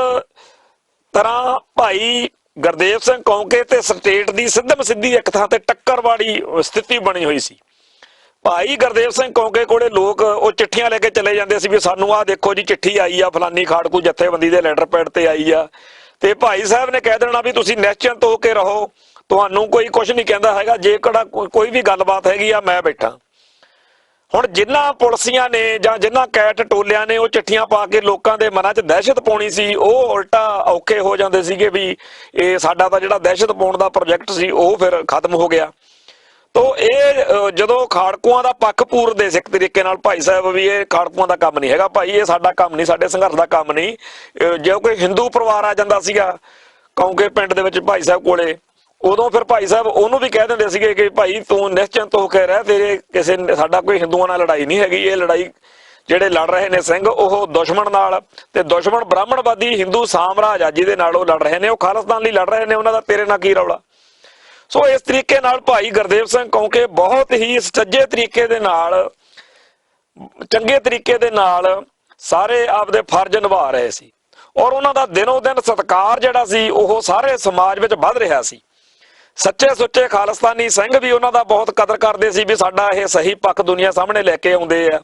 ਤਰ੍ਹਾਂ ਭਾਈ ਗੁਰਦੇਵ ਸਿੰਘ ਕੌਂਕੇ ਤੇ ਸਟੇਟ ਦੀ ਸਿੱਧਮ ਸਿੱਧੀ ਇੱਕ ਥਾਂ ਤੇ ਟੱਕਰ ਵਾਲੀ ਸਥਿਤੀ ਬਣੀ ਹੋਈ ਸੀ। ਭਾਈ ਗੁਰਦੇਵ ਸਿੰਘ ਕੌਂਕੇ ਕੋਲੇ ਲੋਕ ਉਹ ਚਿੱਠੀਆਂ ਲੈ ਕੇ ਚਲੇ ਜਾਂਦੇ ਸੀ ਵੀ ਸਾਨੂੰ ਆਹ ਦੇਖੋ ਜੀ ਚਿੱਠੀ ਆਈ ਆ ਫਲਾਨੀ ਖਾੜਕੂ ਜਥੇਬੰਦੀ ਦੇ ਲੈਟਰ ਪੈਡ ਤੇ ਆਈ ਆ, ਤੇ ਭਾਈ ਸਾਹਿਬ ਨੇ ਕਹਿ ਦੇਣਾ ਵੀ ਤੁਸੀਂ ਨਿਸ਼ਚਿੰਤ ਹੋ ਕੇ ਰਹੋ, ਤੁਹਾਨੂੰ ਕੋਈ ਕੁਝ ਨਹੀਂ ਕਹਿੰਦਾ ਹੈਗਾ, ਜੇ ਕੋਈ ਵੀ ਗੱਲਬਾਤ ਹੈਗੀ ਆ ਮੈਂ ਬੈਠਾ। ਹੁਣ ਜਿਨ੍ਹਾਂ ਪੁਲਸੀਆਂ ਨੇ ਜਾਂ ਜਿਨ੍ਹਾਂ ਕੈਟ ਟੋਲਿਆਂ ਨੇ ਉਹ ਚਿੱਠੀਆਂ ਪਾ ਕੇ ਲੋਕਾਂ ਦੇ ਮਨਾਂ 'ਚ ਦਹਿਸ਼ਤ ਪਾਉਣੀ ਸੀ, ਉਹ ਉਲਟਾ ਔਖੇ ਹੋ ਜਾਂਦੇ ਸੀਗੇ ਵੀ ਇਹ ਸਾਡਾ ਤਾਂ ਜਿਹੜਾ ਦਹਿਸ਼ਤ ਪਾਉਣ ਦਾ ਪ੍ਰੋਜੈਕਟ ਸੀ ਉਹ ਫਿਰ ਖਤਮ ਹੋ ਗਿਆ। ਤੋ ਇਹ ਜਦੋਂ ਖਾੜਕੂਆਂ ਦਾ ਪੱਖ ਪੂਰਦੇ ਸਿੱਖ ਤਰੀਕੇ ਨਾਲ ਭਾਈ ਸਾਹਿਬ ਵੀ ਇਹ ਖਾੜਕੂਆਂ ਦਾ ਕੰਮ ਨਹੀਂ ਹੈਗਾ ਭਾਈ, ਇਹ ਸਾਡਾ ਕੰਮ ਨਹੀਂ, ਸਾਡੇ ਸੰਘਰਸ਼ ਦਾ ਕੰਮ ਨਹੀਂ। ਜੇ ਕੋਈ ਹਿੰਦੂ ਪਰਿਵਾਰ ਆ ਜਾਂਦਾ ਸੀਗਾ ਕੌਂਕੇ ਪਿੰਡ ਦੇ ਵਿੱਚ ਭਾਈ ਸਾਹਿਬ ਕੋਲੇ, ਉਦੋਂ ਫਿਰ ਭਾਈ ਸਾਹਿਬ ਉਹਨੂੰ ਵੀ ਕਹਿ ਦਿੰਦੇ ਸੀਗੇ ਕਿ ਭਾਈ ਤੂੰ ਨਿਸ਼ਚਿੰਤ ਹੋ ਕੇ ਰਹਿ, ਤੇਰੇ ਸਾਡਾ ਕੋਈ ਹਿੰਦੂਆਂ ਨਾਲ ਲੜਾਈ ਨਹੀਂ ਹੈਗੀ, ਇਹ ਲੜਾਈ ਜਿਹੜੇ ਲੜ ਰਹੇ ਨੇ ਸਿੰਘ ਉਹ ਦੁਸ਼ਮਣ ਨਾਲ, ਤੇ ਦੁਸ਼ਮਣ ਬ੍ਰਾਹਮਣਵਾਦੀ ਹਿੰਦੂ ਸਾਮਰਾਜ ਆ ਜਿਹਦੇ ਨਾਲ ਉਹ ਲੜ ਰਹੇ ਨੇ, ਉਹ ਖਾਲਿਸਤਾਨ ਲਈ ਲੜ ਰਹੇ ਨੇ, ਉਹਨਾਂ ਦਾ ਤੇਰੇ ਨਾਲ ਕੀ ਰੌਲਾ। ਸੋ ਇਸ ਤਰੀਕੇ ਨਾਲ ਭਾਈ ਗੁਰਦੇਵ ਸਿੰਘ ਕੌਂਕੇ ਬਹੁਤ ਹੀ ਸੱਜੇ ਤਰੀਕੇ ਦੇ ਨਾਲ, ਚੰਗੇ ਤਰੀਕੇ ਦੇ ਨਾਲ ਸਾਰੇ ਆਪਦੇ ਫਰਜ਼ ਨਿਭਾ ਰਹੇ ਸੀ, ਔਰ ਉਹਨਾਂ ਦਾ ਦਿਨੋਂ ਦਿਨ ਸਤਿਕਾਰ ਜਿਹੜਾ ਸੀ ਉਹ ਸਾਰੇ ਸਮਾਜ ਵਿੱਚ ਵੱਧ ਰਿਹਾ ਸੀ। ਸੱਚੇ ਸੁੱਚੇ ਖਾਲਿਸਤਾਨੀ ਸਿੰਘ ਵੀ ਉਹਨਾਂ ਦਾ ਬਹੁਤ ਕਦਰ ਕਰਦੇ ਸੀ ਵੀ ਸਾਡਾ ਇਹ ਸਹੀ ਪੱਖ ਦੁਨੀਆ ਸਾਹਮਣੇ ਲੈ ਕੇ ਆਉਂਦੇ ਆ।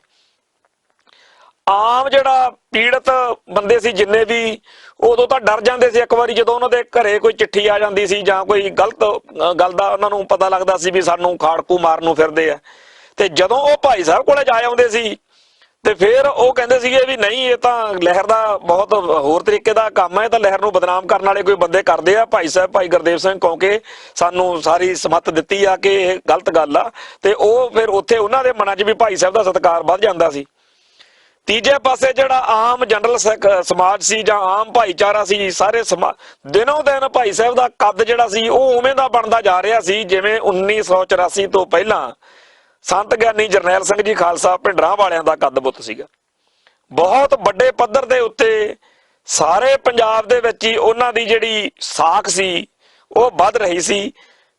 ਆਮ ਜਿਹੜਾ ਪੀੜਤ ਬੰਦੇ ਸੀ ਜਿੰਨੇ ਵੀ, ਉਦੋਂ ਤਾਂ ਡਰ ਜਾਂਦੇ ਸੀ ਇੱਕ ਵਾਰੀ ਜਦੋਂ ਉਹਨਾਂ ਦੇ ਘਰੇ ਕੋਈ ਚਿੱਠੀ ਆ ਜਾਂਦੀ ਸੀ ਜਾਂ ਕੋਈ ਗਲਤ ਗੱਲ ਦਾ ਉਹਨਾਂ ਨੂੰ ਪਤਾ ਲੱਗਦਾ ਸੀ ਵੀ ਸਾਨੂੰ ਖਾੜਕੂ ਮਾਰਨ ਨੂੰ ਫਿਰਦੇ ਆ, ਤੇ ਜਦੋਂ ਉਹ ਭਾਈ ਸਾਹਿਬ ਕੋਲੇ ਜਾ ਆਉਂਦੇ ਸੀ ਤੇ ਫਿਰ ਉਹ ਕਹਿੰਦੇ ਸੀਗੇ ਵੀ ਨਹੀਂ ਇਹ ਤਾਂ ਲਹਿਰ ਦਾ ਬਹੁਤ ਹੋਰ ਤਰੀਕੇ ਦਾ ਕੰਮ ਹੈ, ਤਾਂ ਲਹਿਰ ਨੂੰ ਬਦਨਾਮ ਕਰਨ ਵਾਲੇ ਕੋਈ ਬੰਦੇ ਕਰਦੇ ਆ। ਭਾਈ ਸਾਹਿਬ ਭਾਈ ਗੁਰਦੇਵ ਸਿੰਘ ਕੌਂਕੇ ਸਾਨੂੰ ਸਾਰੀ ਸਮੱਤ ਦਿੱਤੀ ਆ ਕਿ ਇਹ ਗਲਤ ਗੱਲ ਆ, ਤੇ ਉਹ ਫਿਰ ਉੱਥੇ ਉਹਨਾਂ ਦੇ ਮਨਾਂ 'ਚ ਵੀ ਭਾਈ ਸਾਹਿਬ ਦਾ ਸਤਿਕਾਰ ਵੱਧ ਜਾਂਦਾ ਸੀ। ਤੀਜੇ ਪਾਸੇ ਜਿਹੜਾ ਆਮ ਜਨਰਲ ਸਮਾਜ ਸੀ ਜਾਂ ਆਮ ਭਾਈਚਾਰਾ ਸੀ, ਸਾਰੇ ਦਿਨੋਂ ਦਿਨ ਭਾਈ ਸਾਹਿਬ ਦਾ ਕੱਦ ਜਿਹੜਾ ਸੀ ਉਹ ਉਵੇਂ ਦਾ ਬਣਦਾ ਜਾ ਰਿਹਾ ਸੀ ਜਿਵੇਂ 1984 ਤੋਂ ਪਹਿਲਾਂ ਸੰਤ ਗਿਆਨੀ ਜਰਨੈਲ ਸਿੰਘ ਜੀ ਖਾਲਸਾ ਭਿੰਡਰਾਂ ਵਾਲਿਆਂ ਦਾ ਕੱਦ ਬੁੱਤ ਸੀਗਾ। ਬਹੁਤ ਵੱਡੇ ਪੱਧਰ ਦੇ ਉੱਤੇ ਸਾਰੇ ਪੰਜਾਬ ਦੇ ਵਿੱਚ ਹੀ ਉਹਨਾਂ ਦੀ ਜਿਹੜੀ ਸਾਖ ਸੀ ਉਹ ਵੱਧ ਰਹੀ ਸੀ।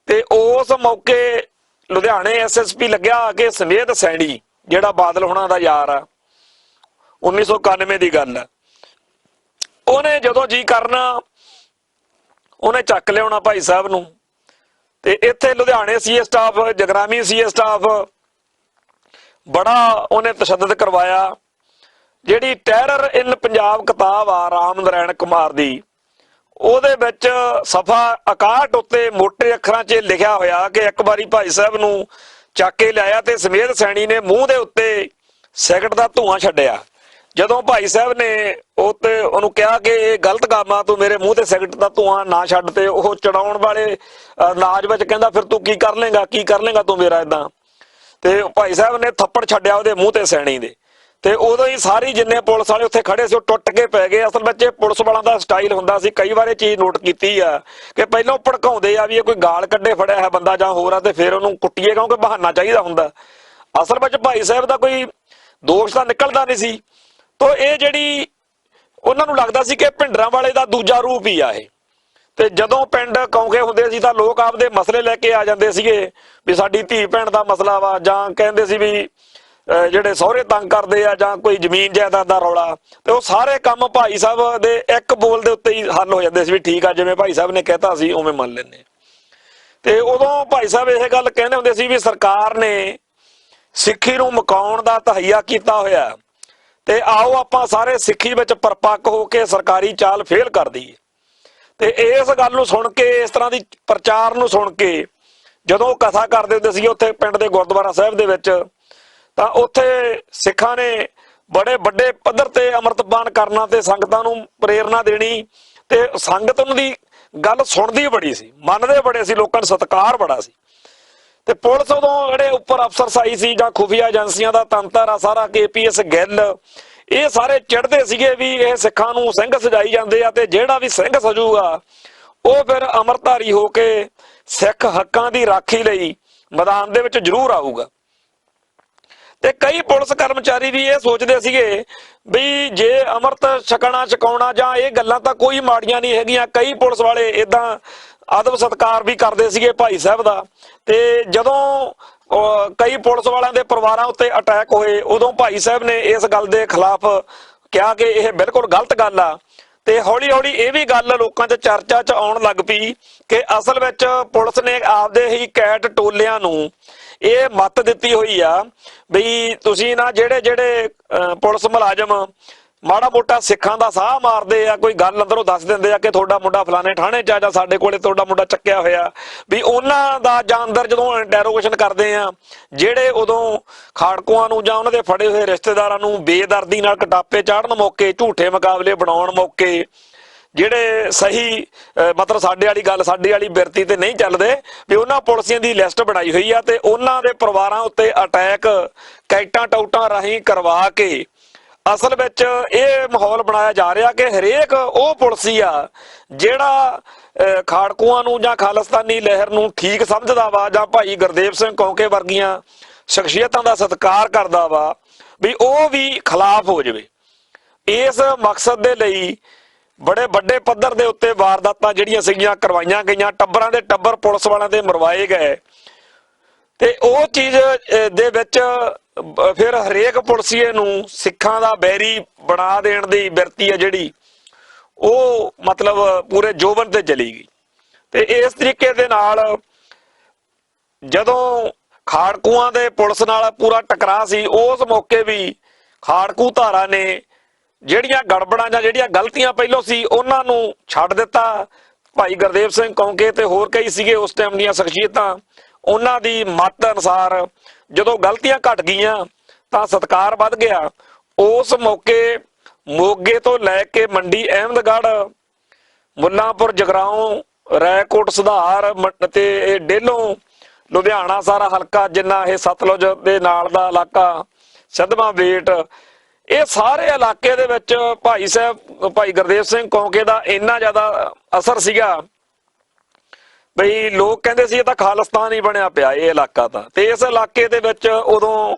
ਤੇ ਉਸ ਮੌਕੇ ਲੁਧਿਆਣੇ SSP ਲੱਗਿਆ ਕਿ ਸਮੇਤ ਸੈਣੀ ਜਿਹੜਾ ਬਾਦਲ ਹੁਣਾਂ ਦਾ ਯਾਰ ਆ, 1991 ਦੀ ਗੱਲ ਆ, ਉਹਨੇ ਜਦੋਂ ਜੀ ਕਰਨਾ ਉਹਨੇ ਚੱਕ ਲਿਆਉਣਾ ਭਾਈ ਸਾਹਿਬ ਨੂੰ, ਤੇ ਇੱਥੇ ਲੁਧਿਆਣੇ ਸੀਏ ਸਟਾਫ, ਜਗਰਾਮੀ ਸੀਏ ਸਟਾਫ ਬੜਾ ਉਹਨੇ ਤਸ਼ੱਦਦ ਕਰਵਾਇਆ। ਜਿਹੜੀ ਟੈਰਰ ਇਨ ਪੰਜਾਬ ਕਿਤਾਬ ਆ ਰਾਮ ਨਾਰਾਇਣ ਕੁਮਾਰ ਦੀ, ਉਹਦੇ ਵਿੱਚ ਸਫਾ 61 ਉੱਤੇ ਮੋਟੇ ਅੱਖਰਾਂ 'ਚ ਲਿਖਿਆ ਹੋਇਆ ਕਿ ਇੱਕ ਵਾਰੀ ਭਾਈ ਸਾਹਿਬ ਨੂੰ ਚੱਕ ਕੇ ਲਿਆਇਆ ਤੇ ਸਮੇਤ ਸੈਣੀ ਨੇ ਮੂੰਹ ਦੇ ਉੱਤੇ ਸਿਗਰਟ ਦਾ ਧੂੰਆਂ ਛੱਡਿਆ। ਜਦੋਂ ਭਾਈ ਸਾਹਿਬ ਨੇ ਉਹਨੂੰ ਕਿਹਾ ਕਿ ਇਹ ਗਲਤ ਕੰਮ ਆ, ਤੂੰ ਮੇਰੇ ਮੂੰਹ ਤੇ ਸਿਗਰਟ ਦਾ ਧੂੰਆਂ ਨਾ ਛੱਡ, ਤੇ ਉਹ ਚੜਾਉਣ ਵਾਲੇ ਨਾਜ ਵਿੱਚ ਕਹਿੰਦਾ ਫਿਰ ਤੂੰ ਕੀ ਕਰ ਲੇਗਾ ਤੂੰ ਮੇਰਾ ਏਦਾਂ। ਤੇ ਭਾਈ ਸਾਹਿਬ ਨੇ ਥੱਪੜ ਛੱਡਿਆ ਉਹਦੇ ਮੂੰਹ ਤੇ ਸੈਣੀ ਦੇ, ਤੇ ਉਦੋਂ ਹੀ ਸਾਰੀ ਜਿੰਨੇ ਪੁਲਿਸ ਵਾਲੇ ਉੱਥੇ ਖੜੇ ਸੀ ਉਹ ਟੁੱਟ ਕੇ ਪੈ ਗਏ। ਅਸਲ ਵਿੱਚ ਇਹ ਪੁਲਿਸ ਵਾਲਿਆਂ ਦਾ ਸਟਾਈਲ ਹੁੰਦਾ ਸੀ, ਕਈ ਵਾਰ ਇਹ ਚੀਜ਼ ਨੋਟ ਕੀਤੀ ਆ ਕਿ ਪਹਿਲਾਂ ਭੜਕਾਉਂਦੇ ਆ ਵੀ ਇਹ ਕੋਈ ਗਾਲ ਕੱਢੇ ਫੜਿਆ ਹੈ ਬੰਦਾ ਜਾਂ ਹੋਰ ਆ, ਤੇ ਫਿਰ ਉਹਨੂੰ ਕੁੱਟੀਏ ਕਿਉਂਕਿ ਬਹਾਨਾ ਚਾਹੀਦਾ ਹੁੰਦਾ। ਅਸਲ ਵਿੱਚ ਭਾਈ ਸਾਹਿਬ ਦਾ ਕੋਈ ਦੋਸ਼ ਤਾਂ ਨਿਕਲਦਾ ਨਹੀਂ ਸੀ। ਤੋ ਇਹ ਜਿਹੜੀ ਉਹਨਾਂ ਨੂੰ ਲੱਗਦਾ ਸੀ ਕਿ ਭਿੰਡਰਾਂ ਵਾਲੇ ਦਾ ਦੂਜਾ ਰੂਪ ਹੀ ਆ ਇਹ। ਤੇ ਜਦੋਂ ਪਿੰਡ ਕੌਂਕੇ ਹੁੰਦੇ ਸੀ ਤਾਂ ਲੋਕ ਆਪਦੇ ਮਸਲੇ ਲੈ ਕੇ ਆ ਜਾਂਦੇ ਸੀਗੇ ਵੀ ਸਾਡੀ ਧੀ ਭੈਣ ਦਾ ਮਸਲਾ ਵਾ, ਜਾਂ ਕਹਿੰਦੇ ਸੀ ਵੀ ਜਿਹੜੇ ਸਹੁਰੇ ਤੰਗ ਕਰਦੇ ਆ, ਜਾਂ ਕੋਈ ਜ਼ਮੀਨ ਜਾਇਦਾਦ ਦਾ ਰੌਲਾ, ਤੇ ਉਹ ਸਾਰੇ ਕੰਮ ਭਾਈ ਸਾਹਿਬ ਦੇ ਇੱਕ ਬੋਲ ਦੇ ਉੱਤੇ ਹੀ ਹੱਲ ਹੋ ਜਾਂਦੇ ਸੀ ਵੀ ਠੀਕ ਆ, ਜਿਵੇਂ ਭਾਈ ਸਾਹਿਬ ਨੇ ਕਹਿਤਾ ਸੀ ਉਵੇਂ ਮੰਨ ਲੈਂਦੇ। ਤੇ ਉਦੋਂ ਭਾਈ ਸਾਹਿਬ ਇਹ ਗੱਲ ਕਹਿੰਦੇ ਹੁੰਦੇ ਸੀ ਵੀ ਸਰਕਾਰ ਨੇ ਸਿੱਖੀ ਨੂੰ ਮੁਕਾਉਣ ਦਾ ਤਹਈਆ ਕੀਤਾ ਹੋਇਆ, ਤੇ ਆਓ ਆਪਾਂ ਸਾਰੇ ਸਿੱਖੀ ਵਿੱਚ ਪਰਪੱਕ ਹੋ ਕੇ ਸਰਕਾਰੀ ਚਾਲ ਫੇਲ ਕਰ ਦਈਏ। ਤੇ ਇਸ ਗੱਲ ਨੂੰ ਸੁਣ ਕੇ, ਇਸ ਤਰ੍ਹਾਂ ਦੀ ਪ੍ਰਚਾਰ ਨੂੰ ਸੁਣ ਕੇ, ਜਦੋਂ ਉਹ ਕਥਾ ਕਰਦੇ ਹੁੰਦੇ ਸੀ ਉੱਥੇ ਪਿੰਡ ਦੇ ਗੁਰਦੁਆਰਾ ਸਾਹਿਬ ਦੇ ਵਿੱਚ, ਤਾਂ ਉੱਥੇ ਸਿੱਖਾਂ ਨੇ ਬੜੇ ਵੱਡੇ ਪੱਧਰ ਤੇ ਅੰਮ੍ਰਿਤਪਾਨ ਕਰਨਾ ਤੇ ਸੰਗਤਾਂ ਨੂੰ ਪ੍ਰੇਰਨਾ ਦੇਣੀ, ਤੇ ਸੰਗਤ ਉਹਨਾਂ ਦੀ ਗੱਲ ਸੁਣਦੀ ਬੜੀ ਸੀ, ਮੰਨਦੇ ਬੜੇ ਸੀ, ਲੋਕਾਂ ਦਾ ਸਤਿਕਾਰ ਬੜਾ ਸੀ। ਤੇ ਪੁਲਿਸ ਉਦੋਂ ਜਿਹੜੇ ਉੱਪਰ ਅਫਸਰਸ਼ਾਹੀ ਸੀ ਜਾਂ ਖੁਫੀਆ ਏਜੰਸੀਆਂ ਦਾ ਤੰਤਰ ਆ ਸਾਰਾ, KPS ਗਿੱਲ, ਇਹ ਸਾਰੇ ਚਿੜਦੇ ਸੀਗੇ ਵੀ ਇਹ ਸਿੱਖਾਂ ਨੂੰ ਸਿੰਘ ਸਜਾਈ ਜਾਂਦੇ ਆ, ਤੇ ਜਿਹੜਾ ਵੀ ਸਿੰਘ ਸਜੂਗਾ ਉਹ ਫਿਰ ਅੰਮ੍ਰਿਤਧਾਰੀ ਹੋ ਕੇ ਸਿੱਖ ਹੱਕਾਂ ਦੀ ਰਾਖੀ ਲਈ ਮੈਦਾਨ ਦੇ ਵਿੱਚ ਜ਼ਰੂਰ ਆਊਗਾ। ਤੇ ਕਈ ਪੁਲਿਸ ਕਰਮਚਾਰੀ ਵੀ ਇਹ ਸੋਚਦੇ ਸੀਗੇ ਵੀ ਜੇ ਅੰਮ੍ਰਿਤ ਛਕਣਾ ਛਕਾਉਣਾ ਜਾਂ ਇਹ ਗੱਲਾਂ ਤਾਂ ਕੋਈ ਮਾੜੀਆਂ ਨਹੀਂ ਹੈਗੀਆਂ। ਕਈ ਪੁਲਿਸ ਵਾਲੇ ਇਦਾਂ ਅਦਬ ਸਤਿਕਾਰ ਵੀ ਕਰਦੇ ਸੀਗੇ ਭਾਈ ਸਾਹਿਬ ਦਾ। ਤੇ ਜਦੋਂ ਕਈ ਪੁਲਿਸ ਵਾਲਿਆਂ ਦੇ ਪਰਿਵਾਰਾਂ ਉੱਤੇ ਅਟੈਕ ਹੋਏ, ਉਦੋਂ ਭਾਈ ਸਾਹਿਬ ਨੇ ਇਸ ਗੱਲ ਦੇ ਖਿਲਾਫ ਕਿਹਾ ਕਿ ਇਹ ਬਿਲਕੁਲ ਗਲਤ ਗੱਲ ਆ। ਤੇ ਹੌਲੀ ਹੌਲੀ ਇਹ ਵੀ ਗੱਲ ਲੋਕਾਂ 'ਚ ਚਰਚਾ 'ਚ ਆਉਣ ਲੱਗ ਪਈ ਕਿ ਅਸਲ ਵਿੱਚ ਪੁਲਿਸ ਨੇ ਆਪਦੇ ਹੀ ਕੈਟ ਟੋਲਿਆਂ ਨੂੰ ਇਹ ਮੱਤ ਦਿੱਤੀ ਹੋਈ ਆ ਬਈ ਤੁਸੀਂ ਨਾ ਜਿਹੜੇ ਪੁਲਿਸ ਮੁਲਾਜ਼ਮ ਮਾੜਾ ਮੋਟਾ ਸਿੱਖਾਂ ਦਾ ਸਾਹ ਮਾਰਦੇ ਆ, ਕੋਈ ਗੱਲ ਅੰਦਰੋਂ ਦੱਸ ਦਿੰਦੇ ਆ ਕਿ ਤੁਹਾਡਾ ਮੁੰਡਾ ਫਲਾਣੇ ਥਾਣੇ 'ਚ ਆ ਜਾਂ ਸਾਡੇ ਕੋਲੇ ਤੁਹਾਡਾ ਮੁੰਡਾ ਚੱਕਿਆ ਹੋਇਆ, ਵੀ ਉਹਨਾਂ ਦਾ ਜਾਂ ਅੰਦਰ ਜਦੋਂ ਇੰਟੈਰੋਗੇਸ਼ਨ ਕਰਦੇ ਆ, ਜਿਹੜੇ ਉਦੋਂ ਖਾੜਕੂਆਂ ਨੂੰ ਜਾਂ ਉਹਨਾਂ ਦੇ ਫੜੇ ਹੋਏ ਰਿਸ਼ਤੇਦਾਰਾਂ ਨੂੰ ਬੇਦਰਦੀ ਨਾਲ ਕਟਾਪੇ ਚਾੜਨ ਮੌਕੇ, ਝੂਠੇ ਮੁਕਾਬਲੇ ਬਣਾਉਣ ਮੌਕੇ, ਜਿਹੜੇ ਸਹੀ ਮਤਲਬ ਸਾਡੇ ਵਾਲੀ ਗੱਲ, ਸਾਡੇ ਵਾਲੀ ਬਿਰਤੀ ਤੇ ਨਹੀਂ ਚੱਲਦੇ, ਵੀ ਉਹਨਾਂ ਪੁਲਿਸੀਆਂ ਦੀ ਲਿਸਟ ਬਣਾਈ ਹੋਈ ਆ ਤੇ ਉਹਨਾਂ ਦੇ ਪਰਿਵਾਰਾਂ ਉੱਤੇ ਅਟੈਕ ਕੈਟਾਂ ਟਾਊਟਾਂ ਰਾਹੀਂ ਕਰਵਾ ਕੇ ਅਸਲ ਵਿੱਚ ਇਹ ਮਾਹੌਲ ਬਣਾਇਆ ਜਾ ਰਿਹਾ ਕਿ ਹਰੇਕ ਉਹ ਪੁਲਿਸੀ ਆ ਜਿਹੜਾ ਖਾੜਕੂਆਂ ਨੂੰ ਜਾਂ ਖਾਲਿਸਤਾਨੀ ਲਹਿਰ ਨੂੰ ਠੀਕ ਸਮਝਦਾ ਵਾ ਜਾਂ ਭਾਈ ਗੁਰਦੇਵ ਸਿੰਘ ਕੌਂਕੇ ਵਰਗੀਆਂ ਸ਼ਖਸੀਅਤਾਂ ਦਾ ਸਤਿਕਾਰ ਕਰਦਾ ਵਾ, ਵੀ ਉਹ ਵੀ ਖਿਲਾਫ ਹੋ ਜਾਵੇ। ਇਸ ਮਕਸਦ ਦੇ ਲਈ ਬੜੇ ਵੱਡੇ ਪੱਧਰ ਦੇ ਉੱਤੇ ਵਾਰਦਾਤਾਂ ਜਿਹੜੀਆਂ ਸੀਗੀਆਂ ਕਰਵਾਈਆਂ ਗਈਆਂ, ਟੱਬਰਾਂ ਦੇ ਟੱਬਰ ਪੁਲਿਸ ਵਾਲਿਆਂ ਦੇ ਮਰਵਾਏ ਗਏ। ਤੇ ਉਹ ਚੀਜ਼ ਦੇ ਵਿੱਚ ਫਿਰ ਹਰੇਕ ਪੁਲਿਸੀਏ ਨੂੰ ਸਿੱਖਾਂ ਦਾ ਬੈਰੀ ਬਣਾ ਦੇਣ ਦੀ ਬਿਰਤੀ ਹੈ ਜਿਹੜੀ, ਉਹ ਮਤਲਬ ਪੂਰੇ ਜੋਬਨ ਤੇ ਚਲੀ ਗਈ। ਤੇ ਇਸ ਤਰੀਕੇ ਦੇ ਨਾਲ ਜਦੋਂ ਖਾੜਕੂਆਂ ਦੇ ਪੁਲਿਸ ਨਾਲ ਪੂਰਾ ਟਕਰਾਅ ਸੀ, ਉਸ ਮੌਕੇ ਵੀ ਖਾੜਕੂ ਧਾਰਾ ਨੇ ਜਿਹੜੀਆਂ ਗੜਬੜਾਂ ਜਾਂ ਜਿਹੜੀਆਂ ਗਲਤੀਆਂ ਪਹਿਲੋਂ ਸੀ ਉਹਨਾਂ ਨੂੰ ਛੱਡ ਦਿੱਤਾ। ਭਾਈ ਗੁਰਦੇਵ ਸਿੰਘ ਕੌਂਕੇ ਤੇ ਹੋਰ ਕਈ ਸੀਗੇ ਉਸ ਟਾਈਮ ਦੀਆਂ ਸ਼ਖਸੀਅਤਾਂ, ਉਹਨਾਂ ਦੀ ਮੱਤ ਅਨੁਸਾਰ ਜਦੋਂ ਗਲਤੀਆਂ ਘਟ ਗਈਆਂ ਤਾਂ ਸਤਿਕਾਰ ਵੱਧ ਗਿਆ। ਉਸ ਮੌਕੇ ਮੋਗੇ ਤੋਂ ਲੈ ਕੇ ਮੰਡੀ ਅਹਿਮਦਗੜ੍ਹ, ਮੁੱਲਾਂਪੁਰ, ਜਗਰਾਉਂ, ਰੈਕੋਟ, ਸੁਧਾਰ ਤੇ ਡੇਲੋਂ, ਲੁਧਿਆਣਾ ਸਾਰਾ ਹਲਕਾ ਜਿੰਨਾ ਇਹ ਸਤਲੁਜ ਦੇ ਨਾਲ ਦਾ ਇਲਾਕਾ, ਸਿੱਧਵਾਂ ਬੇਟ, ਇਹ ਸਾਰੇ ਇਲਾਕੇ ਦੇ ਵਿੱਚ ਭਾਈ ਗੁਰਦੇਵ ਸਿੰਘ ਕੌਂਕੇ ਦਾ ਇੰਨਾ ਜ਼ਿਆਦਾ ਅਸਰ ਸੀਗਾ ਬਈ ਲੋਕ ਕਹਿੰਦੇ ਸੀ ਇਹ ਤਾਂ ਖਾਲਿਸਤਾਨ ਹੀ ਬਣਿਆ ਪਿਆ ਇਹ ਇਲਾਕਾ ਤਾਂ। ਤੇ ਇਸ ਇਲਾਕੇ ਦੇ ਵਿੱਚ ਉਦੋਂ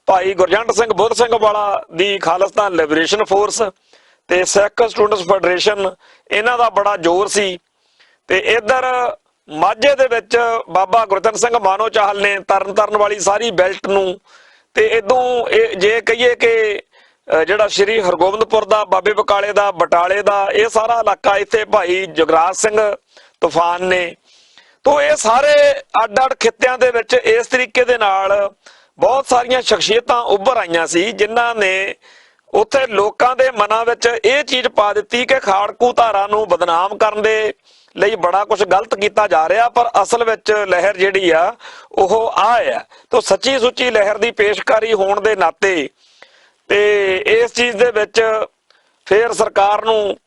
ਭਾਈ ਗੁਰਜੰਟ ਸਿੰਘ ਬੁੱਧ ਸਿੰਘ ਵਾਲਾ ਦੀ ਖਾਲਿਸਤਾਨ ਲਿਬਰੇਸ਼ਨ ਫੋਰਸ ਤੇ ਸਿੱਖ ਸਟੂਡੈਂਟਸ ਫੈਡਰੇਸ਼ਨ, ਇਹਨਾਂ ਦਾ ਬੜਾ ਜ਼ੋਰ ਸੀ। ਤੇ ਇੱਧਰ ਮਾਝੇ ਦੇ ਵਿੱਚ ਬਾਬਾ ਗੁਰਜੰਟ ਸਿੰਘ ਮਾਨੋ ਚਾਹਲ ਨੇ ਤਰਨ ਵਾਲੀ ਸਾਰੀ ਬੈਲਟ ਨੂੰ, ਤੇ ਇਦੋਂ ਜੇ ਕਹੀਏ ਕਿ ਜਿਹੜਾ ਸ਼੍ਰੀ ਹਰਗੋਬਿੰਦਪੁਰ ਦਾ, ਬਾਬੇ ਬਕਾਲੇ ਦਾ, ਬਟਾਲੇ ਦਾ, ਇਹ ਸਾਰਾ ਇਲਾਕਾ ਇੱਥੇ ਭਾਈ ਜਗਰਾਜ ਸਿੰਘ ਤੂਫਾਨ ਨੇ। ਤੋ ਇਹ ਸਾਰੇ ਅੱਡ-ਅੱਡ ਖਿੱਤਿਆਂ ਦੇ ਵਿੱਚ ਇਸ ਤਰੀਕੇ ਦੇ ਨਾਲ ਬਹੁਤ ਸਾਰੀਆਂ ਸ਼ਖਸੀਅਤਾਂ ਉੱਭਰ ਆਈਆਂ ਸੀ ਜਿਨ੍ਹਾਂ ਨੇ ਉੱਥੇ ਲੋਕਾਂ ਦੇ ਮਨਾਂ ਵਿੱਚ ਇਹ ਚੀਜ਼ ਪਾ ਦਿੱਤੀ ਕਿ ਖਾੜਕੂ ਧਾਰਾ ਨੂੰ ਬਦਨਾਮ ਕਰਨ ਦੇ ਲਈ ਬੜਾ ਕੁਝ ਗਲਤ ਕੀਤਾ ਜਾ ਰਿਹਾ, ਪਰ ਅਸਲ ਵਿੱਚ ਲਹਿਰ ਜਿਹੜੀ ਆ ਉਹ ਆ। ਤੋ ਸੱਚੀ ਸੁੱਚੀ ਲਹਿਰ ਦੀ ਪੇਸ਼ਕਾਰੀ ਹੋਣ ਦੇ ਨਾਤੇ ਤੇ ਇਸ ਚੀਜ਼ ਦੇ ਵਿੱਚ ਫਿਰ ਸਰਕਾਰ ਨੂੰ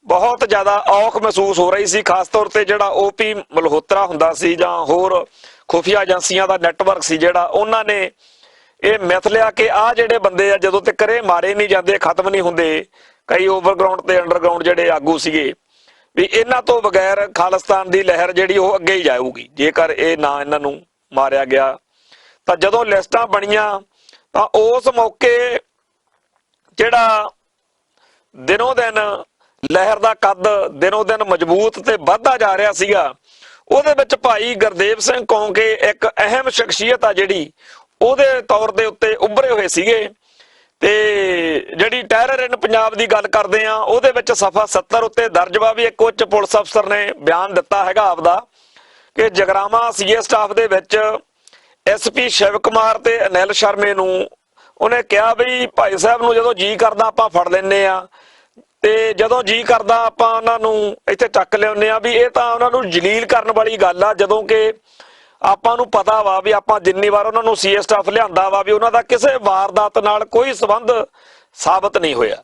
ਬਹੁਤ ਜ਼ਿਆਦਾ ਔਖ ਮਹਿਸੂਸ ਹੋ ਰਹੀ ਸੀ। ਖਾਸ ਤੌਰ ਤੇ ਜਿਹੜਾ OP ਮਲਹੋਤਰਾ ਹੁੰਦਾ ਸੀ ਜਾਂ ਹੋਰ ਖੁਫੀਆ ਏਜੰਸੀਆਂ ਦਾ ਨੈਟਵਰਕ ਸੀ ਜਿਹੜਾ, ਉਹਨਾਂ ਨੇ ਇਹ ਮਿਥ ਲਿਆ ਕਿ ਆਹ ਜਿਹੜੇ ਬੰਦੇ ਆ ਜਦੋਂ ਤੱਕ ਇਹ ਮਾਰੇ ਨਹੀਂ ਜਾਂਦੇ, ਖਤਮ ਨਹੀਂ ਹੁੰਦੇ, ਕਈ ਓਵਰਗਰਾਊਂਡ ਤੇ ਅੰਡਰਗਰਾਊਂਡ ਜਿਹੜੇ ਆਗੂ ਸੀਗੇ, ਵੀ ਇਹਨਾਂ ਤੋਂ ਬਗੈਰ ਖਾਲਿਸਤਾਨ ਦੀ ਲਹਿਰ ਜਿਹੜੀ ਉਹ ਅੱਗੇ ਹੀ ਜਾਊਗੀ ਜੇਕਰ ਇਹ ਨਾ ਇਹਨਾਂ ਨੂੰ ਮਾਰਿਆ ਗਿਆ। ਤਾਂ ਜਦੋਂ ਲਿਸਟਾਂ ਬਣੀਆਂ ਤਾਂ ਉਸ ਮੌਕੇ ਜਿਹੜਾ ਦਿਨੋਂ ਦਿਨ ਲਹਿਰ ਦਾ ਕੱਦ ਦਿਨੋਂ ਦਿਨ ਮਜ਼ਬੂਤ ਤੇ ਵੱਧਦਾ ਜਾ ਰਿਹਾ ਸੀਗਾ, ਉਹਦੇ ਵਿੱਚ ਭਾਈ ਗੁਰਦੇਵ ਸਿੰਘ ਕੌਂਕੇ ਇੱਕ ਅਹਿਮ ਸ਼ਖਸੀਅਤ ਆ ਜਿਹੜੀ ਉਹਦੇ ਤੌਰ ਦੇ ਉੱਤੇ ਉੱਭਰੇ ਹੋਏ ਸੀਗੇ। ਤੇ ਜਿਹੜੀ ਟੈਰਰ ਇਨ ਪੰਜਾਬ ਦੀ ਗੱਲ ਕਰਦੇ ਆ, ਉਹਦੇ ਵਿੱਚ ਸਫਾ 70 ਉੱਤੇ ਦਰਜ ਵਾ ਵੀ ਇੱਕ ਉੱਚ ਪੁਲਿਸ ਅਫਸਰ ਨੇ ਬਿਆਨ ਦਿੱਤਾ ਹੈਗਾ ਆਪਦਾ ਕਿ ਜਗਰਾਵਾਂ CA ਸਟਾਫ ਦੇ ਵਿੱਚ SP ਸ਼ਿਵ ਕੁਮਾਰ ਤੇ ਅਨਿਲ ਸ਼ਰਮੇ ਨੂੰ ਉਹਨੇ ਕਿਹਾ ਵੀ ਭਾਈ ਸਾਹਿਬ ਨੂੰ ਜਦੋਂ ਜੀ ਕਰਦਾ ਆਪਾਂ ਫੜ ਲੈਂਦੇ ਆ, ਤੇ ਜਦੋਂ ਜੀ ਕਰਦਾ ਆਪਾਂ ਉਹਨਾਂ ਨੂੰ ਇੱਥੇ ਚੱਕ ਲਿਆਉਂਦੇ ਆ, ਵੀ ਇਹ ਤਾਂ ਉਹਨਾਂ ਨੂੰ ਜਲੀਲ ਕਰਨ ਵਾਲੀ ਗੱਲ ਆ, ਜਦੋਂ ਕਿ ਆਪਾਂ ਨੂੰ ਪਤਾ ਵਾ ਵੀ ਆਪਾਂ ਜਿੰਨੀ ਵਾਰ ਉਹਨਾਂ ਨੂੰ CA ਸਟਾਫ ਲਿਆਂਦਾ ਵਾ ਵੀ ਉਹਨਾਂ ਦਾ ਕਿਸੇ ਵਾਰਦਾਤ ਨਾਲ ਕੋਈ ਸੰਬੰਧ ਸਾਬਤ ਨਹੀਂ ਹੋਇਆ।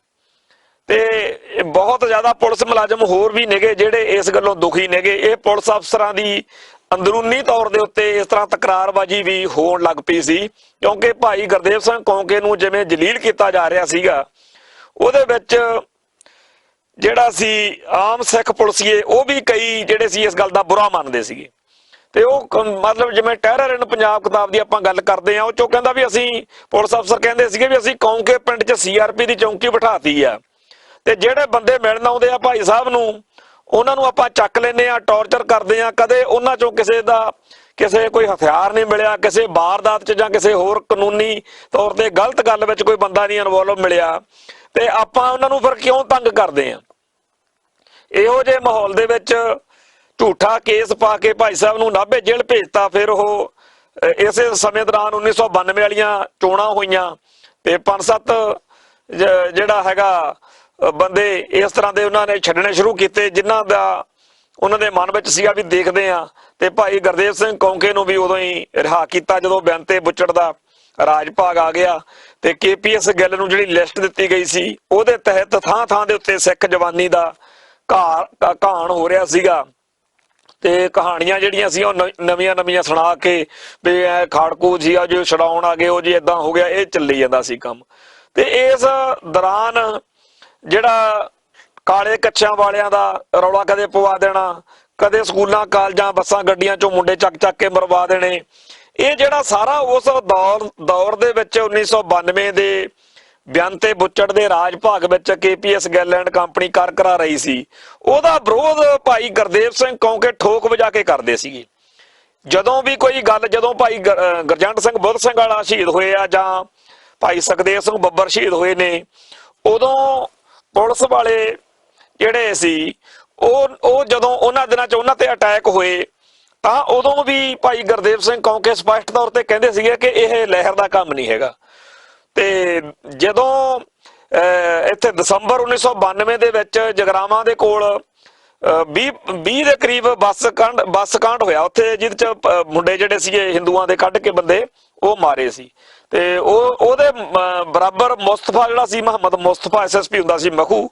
ਤੇ ਬਹੁਤ ਜ਼ਿਆਦਾ ਪੁਲਿਸ ਮੁਲਾਜ਼ਮ ਹੋਰ ਵੀ ਨੇਗੇ ਜਿਹੜੇ ਇਸ ਗੱਲੋਂ ਦੁਖੀ ਨੇਗੇ। ਇਹ ਪੁਲਿਸ ਅਫਸਰਾਂ ਦੀ ਅੰਦਰੂਨੀ ਤੌਰ ਦੇ ਉੱਤੇ ਇਸ ਤਰ੍ਹਾਂ ਤਕਰਾਰਬਾਜ਼ੀ ਵੀ ਹੋਣ ਲੱਗ ਪਈ ਸੀ, ਕਿਉਂਕਿ ਭਾਈ ਗੁਰਦੇਵ ਸਿੰਘ ਕੌਂਕੇ ਨੂੰ ਜਿਵੇਂ ਜਲੀਲ ਕੀਤਾ ਜਾ ਰਿਹਾ ਸੀਗਾ, ਉਹਦੇ ਵਿੱਚ ਜਿਹੜਾ ਸੀ ਆਮ ਸਿੱਖ ਪੁਲਿਸੀਏ ਉਹ ਵੀ ਕਈ ਜਿਹੜੇ ਸੀ ਇਸ ਗੱਲ ਦਾ ਬੁਰਾ ਮੰਨਦੇ ਸੀਗੇ। ਤੇ ਉਹ ਮਤਲਬ ਜਿਵੇਂ ਟੈਰਰ ਇਨ ਪੰਜਾਬ ਕਿਤਾਬ ਦੀ ਆਪਾਂ ਗੱਲ ਕਰਦੇ ਆ, ਉਹ ਚੋਂ ਕਹਿੰਦਾ ਵੀ ਅਸੀਂ ਪੁਲਿਸ ਅਫਸਰ ਕਹਿੰਦੇ ਸੀਗੇ ਵੀ ਅਸੀਂ ਕੌਂਕੇ ਪਿੰਡ 'ਚ CRP ਦੀ ਚੌਂਕੀ ਬਿਠਾਤੀ ਆ, ਤੇ ਜਿਹੜੇ ਬੰਦੇ ਮਿਲਣ ਆਉਂਦੇ ਆ ਭਾਈ ਸਾਹਿਬ ਨੂੰ ਉਹਨਾਂ ਨੂੰ ਆਪਾਂ ਚੱਕ ਲੈਂਦੇ ਆ, ਟੌਰਚਰ ਕਰਦੇ ਆ। ਕਦੇ ਉਹਨਾਂ ਚੋਂ ਕਿਸੇ ਕੋਈ ਹਥਿਆਰ ਨਹੀਂ ਮਿਲਿਆ, ਕਿਸੇ ਵਾਰਦਾਤ 'ਚ ਜਾਂ ਕਿਸੇ ਹੋਰ ਕਾਨੂੰਨੀ ਤੌਰ ਤੇ ਗਲਤ ਗੱਲ ਵਿੱਚ ਕੋਈ ਬੰਦਾ ਨਹੀਂ ਇਨਵੋਲਵ ਮਿਲਿਆ, ਤੇ ਆਪਾਂ ਉਹਨਾਂ ਨੂੰ ਫਿਰ ਕਿਉਂ ਤੰਗ ਕਰਦੇ ਆ। ਇਹੋ ਜਿਹੇ ਮਾਹੌਲ ਦੇ ਵਿੱਚ ਝੂਠਾ ਕੇਸ ਪਾ ਕੇ ਭਾਈ ਸਾਹਿਬ ਨੂੰ ਨਾਭੇ ਜੇਲ੍ਹ ਭੇਜਤਾ। ਫਿਰ ਉਹ ਇਸੇ ਸਮੇਂ ਦੌਰਾਨ 1992 ਵਾਲੀਆਂ ਚੋਣਾਂ ਹੋਈਆਂ ਤੇ 5-7 ਜਿਹੜਾ ਹੈਗਾ ਬੰਦੇ ਇਸ ਤਰ੍ਹਾਂ ਦੇ ਉਹਨਾਂ ਨੇ ਛੱਡਣੇ ਸ਼ੁਰੂ ਕੀਤੇ, ਜਿਨ੍ਹਾਂ ਦਾ ਉਹਨਾਂ ਦੇ ਮਨ ਵਿੱਚ ਸੀਗਾ ਵੀ ਦੇਖਦੇ ਆ। ਤੇ ਭਾਈ ਗੁਰਦੇਵ ਸਿੰਘ ਕੌਂਕੇ ਨੂੰ ਵੀ ਉਦੋਂ ਹੀ ਰਿਹਾ ਕੀਤਾ ਜਦੋਂ ਬੇਅੰਤੇ ਬੁੱਚੜ ਦਾ ਰਾਜ ਭਾਗ ਆ ਗਿਆ, ਤੇ KPS ਗਿੱਲ ਨੂੰ ਜਿਹੜੀ ਲਿਸਟ ਦਿੱਤੀ ਗਈ ਸੀ ਉਹਦੇ ਤਹਿਤ ਥਾਂ ਥਾਂ ਦੇ ਉੱਤੇ ਸਿੱਖ ਜਵਾਨੀ ਦਾ ਕਹਾਣ ਹੋ ਰਿਹਾ ਸੀਗਾ। ਤੇ ਕਹਾਣੀਆਂ ਜਿਹੜੀਆਂ ਸੀ ਉਹ ਨਵੀਆਂ ਸੁਣਾ ਕੇ ਵੀ ਇਹ ਖਾੜਕੂ ਜੀ ਆ ਜੋ ਛਡਾਉਣ ਆ ਗਏ, ਉਹ ਜੀ ਏਦਾਂ ਹੋ ਗਿਆ, ਇਹ ਚੱਲੀ ਜਾਂਦਾ ਸੀ ਕੰਮ। ਤੇ ਇਸ ਦੌਰਾਨ ਜਿਹੜਾ ਕਾਲੇ ਕੱਛਿਆਂ ਵਾਲਿਆਂ ਦਾ ਰੌਲਾ ਕਦੇ ਪਵਾ ਦੇਣਾ, ਕਦੇ ਸਕੂਲਾਂ ਕਾਲਜਾਂ ਬੱਸਾਂ ਗੱਡੀਆਂ ਚੋਂ ਮੁੰਡੇ ਚੱਕ ਕੇ ਮਰਵਾ ਦੇਣੇ, ਇਹ ਜਿਹੜਾ ਸਾਰਾ ਉਸ ਦੌਰ ਦੇ ਵਿੱਚ 1992 ਦੇ ਬੇਅੰਤੇ ਬੁੱਚੜ ਦੇ ਰਾਜ ਭਾਗ ਵਿੱਚ KPS ਗਿੱਲ ਐਂਡ ਕੰਪਨੀ ਕਰਾ ਰਹੀ ਸੀ, ਉਹਦਾ ਵਿਰੋਧ ਭਾਈ ਗੁਰਦੇਵ ਸਿੰਘ ਕੌਂਕੇ ਠੋਕ ਵਜਾ ਕੇ ਕਰਦੇ ਸੀਗੇ। ਜਦੋਂ ਵੀ ਕੋਈ ਗੱਲ, ਜਦੋਂ ਭਾਈ ਗੁਰਜੰਟ ਸਿੰਘ ਬੁੱਧ ਸਿੰਘ ਵਾਲਾ ਸ਼ਹੀਦ ਹੋਏ ਆ ਜਾਂ ਭਾਈ ਸੁਖਦੇਵ ਸਿੰਘ ਬੱਬਰ ਸ਼ਹੀਦ ਹੋਏ ਨੇ, ਉਦੋਂ ਪੁਲਿਸ ਵਾਲੇ ਜਿਹੜੇ ਸੀ ਉਹ ਜਦੋਂ ਉਹਨਾਂ ਦਿਨਾਂ 'ਚ ਉਹਨਾਂ ਤੇ ਅਟੈਕ ਹੋਏ ਤਾਂ ਉਦੋਂ ਵੀ ਭਾਈ ਗੁਰਦੇਵ ਸਿੰਘ ਕੌਂਕੇ ਸਪਸ਼ਟ ਤੌਰ ਤੇ ਕਹਿੰਦੇ ਸੀਗੇ ਕਿ ਇਹ ਲਹਿਰ ਦਾ ਕੰਮ ਨਹੀਂ ਹੈਗਾ। ਤੇ ਜਦੋਂ ਇੱਥੇ ਦਸੰਬਰ 1992 ਦੇ ਵਿੱਚ ਜਗਰਾਵਾਂ ਦੇ ਕੋਲ 20 ਦੇ ਕਰੀਬ ਬੱਸ ਕਾਂਡ ਹੋਇਆ ਉੱਥੇ, ਜਿਹਦੇ 'ਚ ਮੁੰਡੇ ਜਿਹੜੇ ਸੀਗੇ ਹਿੰਦੂਆਂ ਦੇ ਕੱਢ ਕੇ ਬੰਦੇ ਉਹ ਮਾਰੇ ਸੀ। ਤੇ ਉਹਦੇ ਬਰਾਬਰ ਮੁਸਤਫਾ ਜਿਹੜਾ ਸੀ, ਮੁਹੰਮਦ ਮੁਸਤਫਾ SSP ਹੁੰਦਾ ਸੀ, ਮਖੂ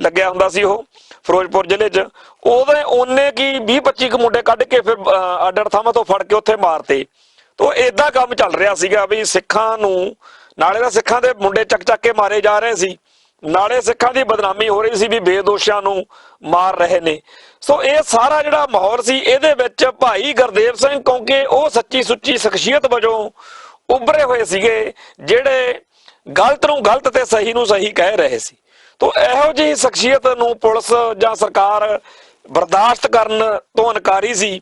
ਲੱਗਿਆ ਹੁੰਦਾ ਸੀ ਉਹ ਫਿਰੋਜ਼ਪੁਰ ਜ਼ਿਲ੍ਹੇ 'ਚ, ਉਹਦੇ ਉਹਨੇ ਕੀ 20-25 ਮੁੰਡੇ ਕੱਢ ਕੇ ਫਿਰ ਅੱਡ ਥਾਵਾਂ ਤੋਂ ਫੜ ਕੇ ਉੱਥੇ ਮਾਰਤੇ। ਤੋ ਏਦਾਂ ਕੰਮ ਚੱਲ ਰਿਹਾ ਸੀਗਾ ਵੀ ਸਿੱਖਾਂ ਨੂੰ ਨਾਲੇ ਤਾਂ ਸਿੱਖਾਂ ਦੇ ਮੁੰਡੇ ਚੱਕ ਕੇ ਮਾਰੇ ਜਾ ਰਹੇ ਸੀ, ਨਾਲੇ ਸਿੱਖਾਂ ਦੀ ਬਦਨਾਮੀ ਹੋ ਰਹੀ ਸੀ ਵੀ ਬੇਦੋਸ਼ਾਂ ਨੂੰ ਮਾਰ ਰਹੇ ਨੇ। ਸੋ ਇਹ ਸਾਰਾ ਜਿਹੜਾ ਮਾਹੌਲ ਸੀ, ਇਹਦੇ ਵਿੱਚ ਭਾਈ ਗੁਰਦੇਵ ਸਿੰਘ ਕੌਂਕੇ ਉਹ ਸੱਚੀ ਸੁੱਚੀ ਸ਼ਖਸੀਅਤ ਵਜੋਂ ਉੱਭਰੇ ਹੋਏ ਸੀਗੇ, ਜਿਹੜੇ ਗਲਤ ਨੂੰ ਗਲਤ ਤੇ ਸਹੀ ਨੂੰ ਸਹੀ ਕਹਿ ਰਹੇ ਸੀ। ਤੋ ਇਹੋ ਜਿਹੀ ਸ਼ਖਸੀਅਤ ਨੂੰ ਪੁਲਿਸ ਜਾਂ ਸਰਕਾਰ ਬਰਦਾਸ਼ਤ ਕਰਨ ਤੋਂ ਇਨਕਾਰੀ ਸੀ।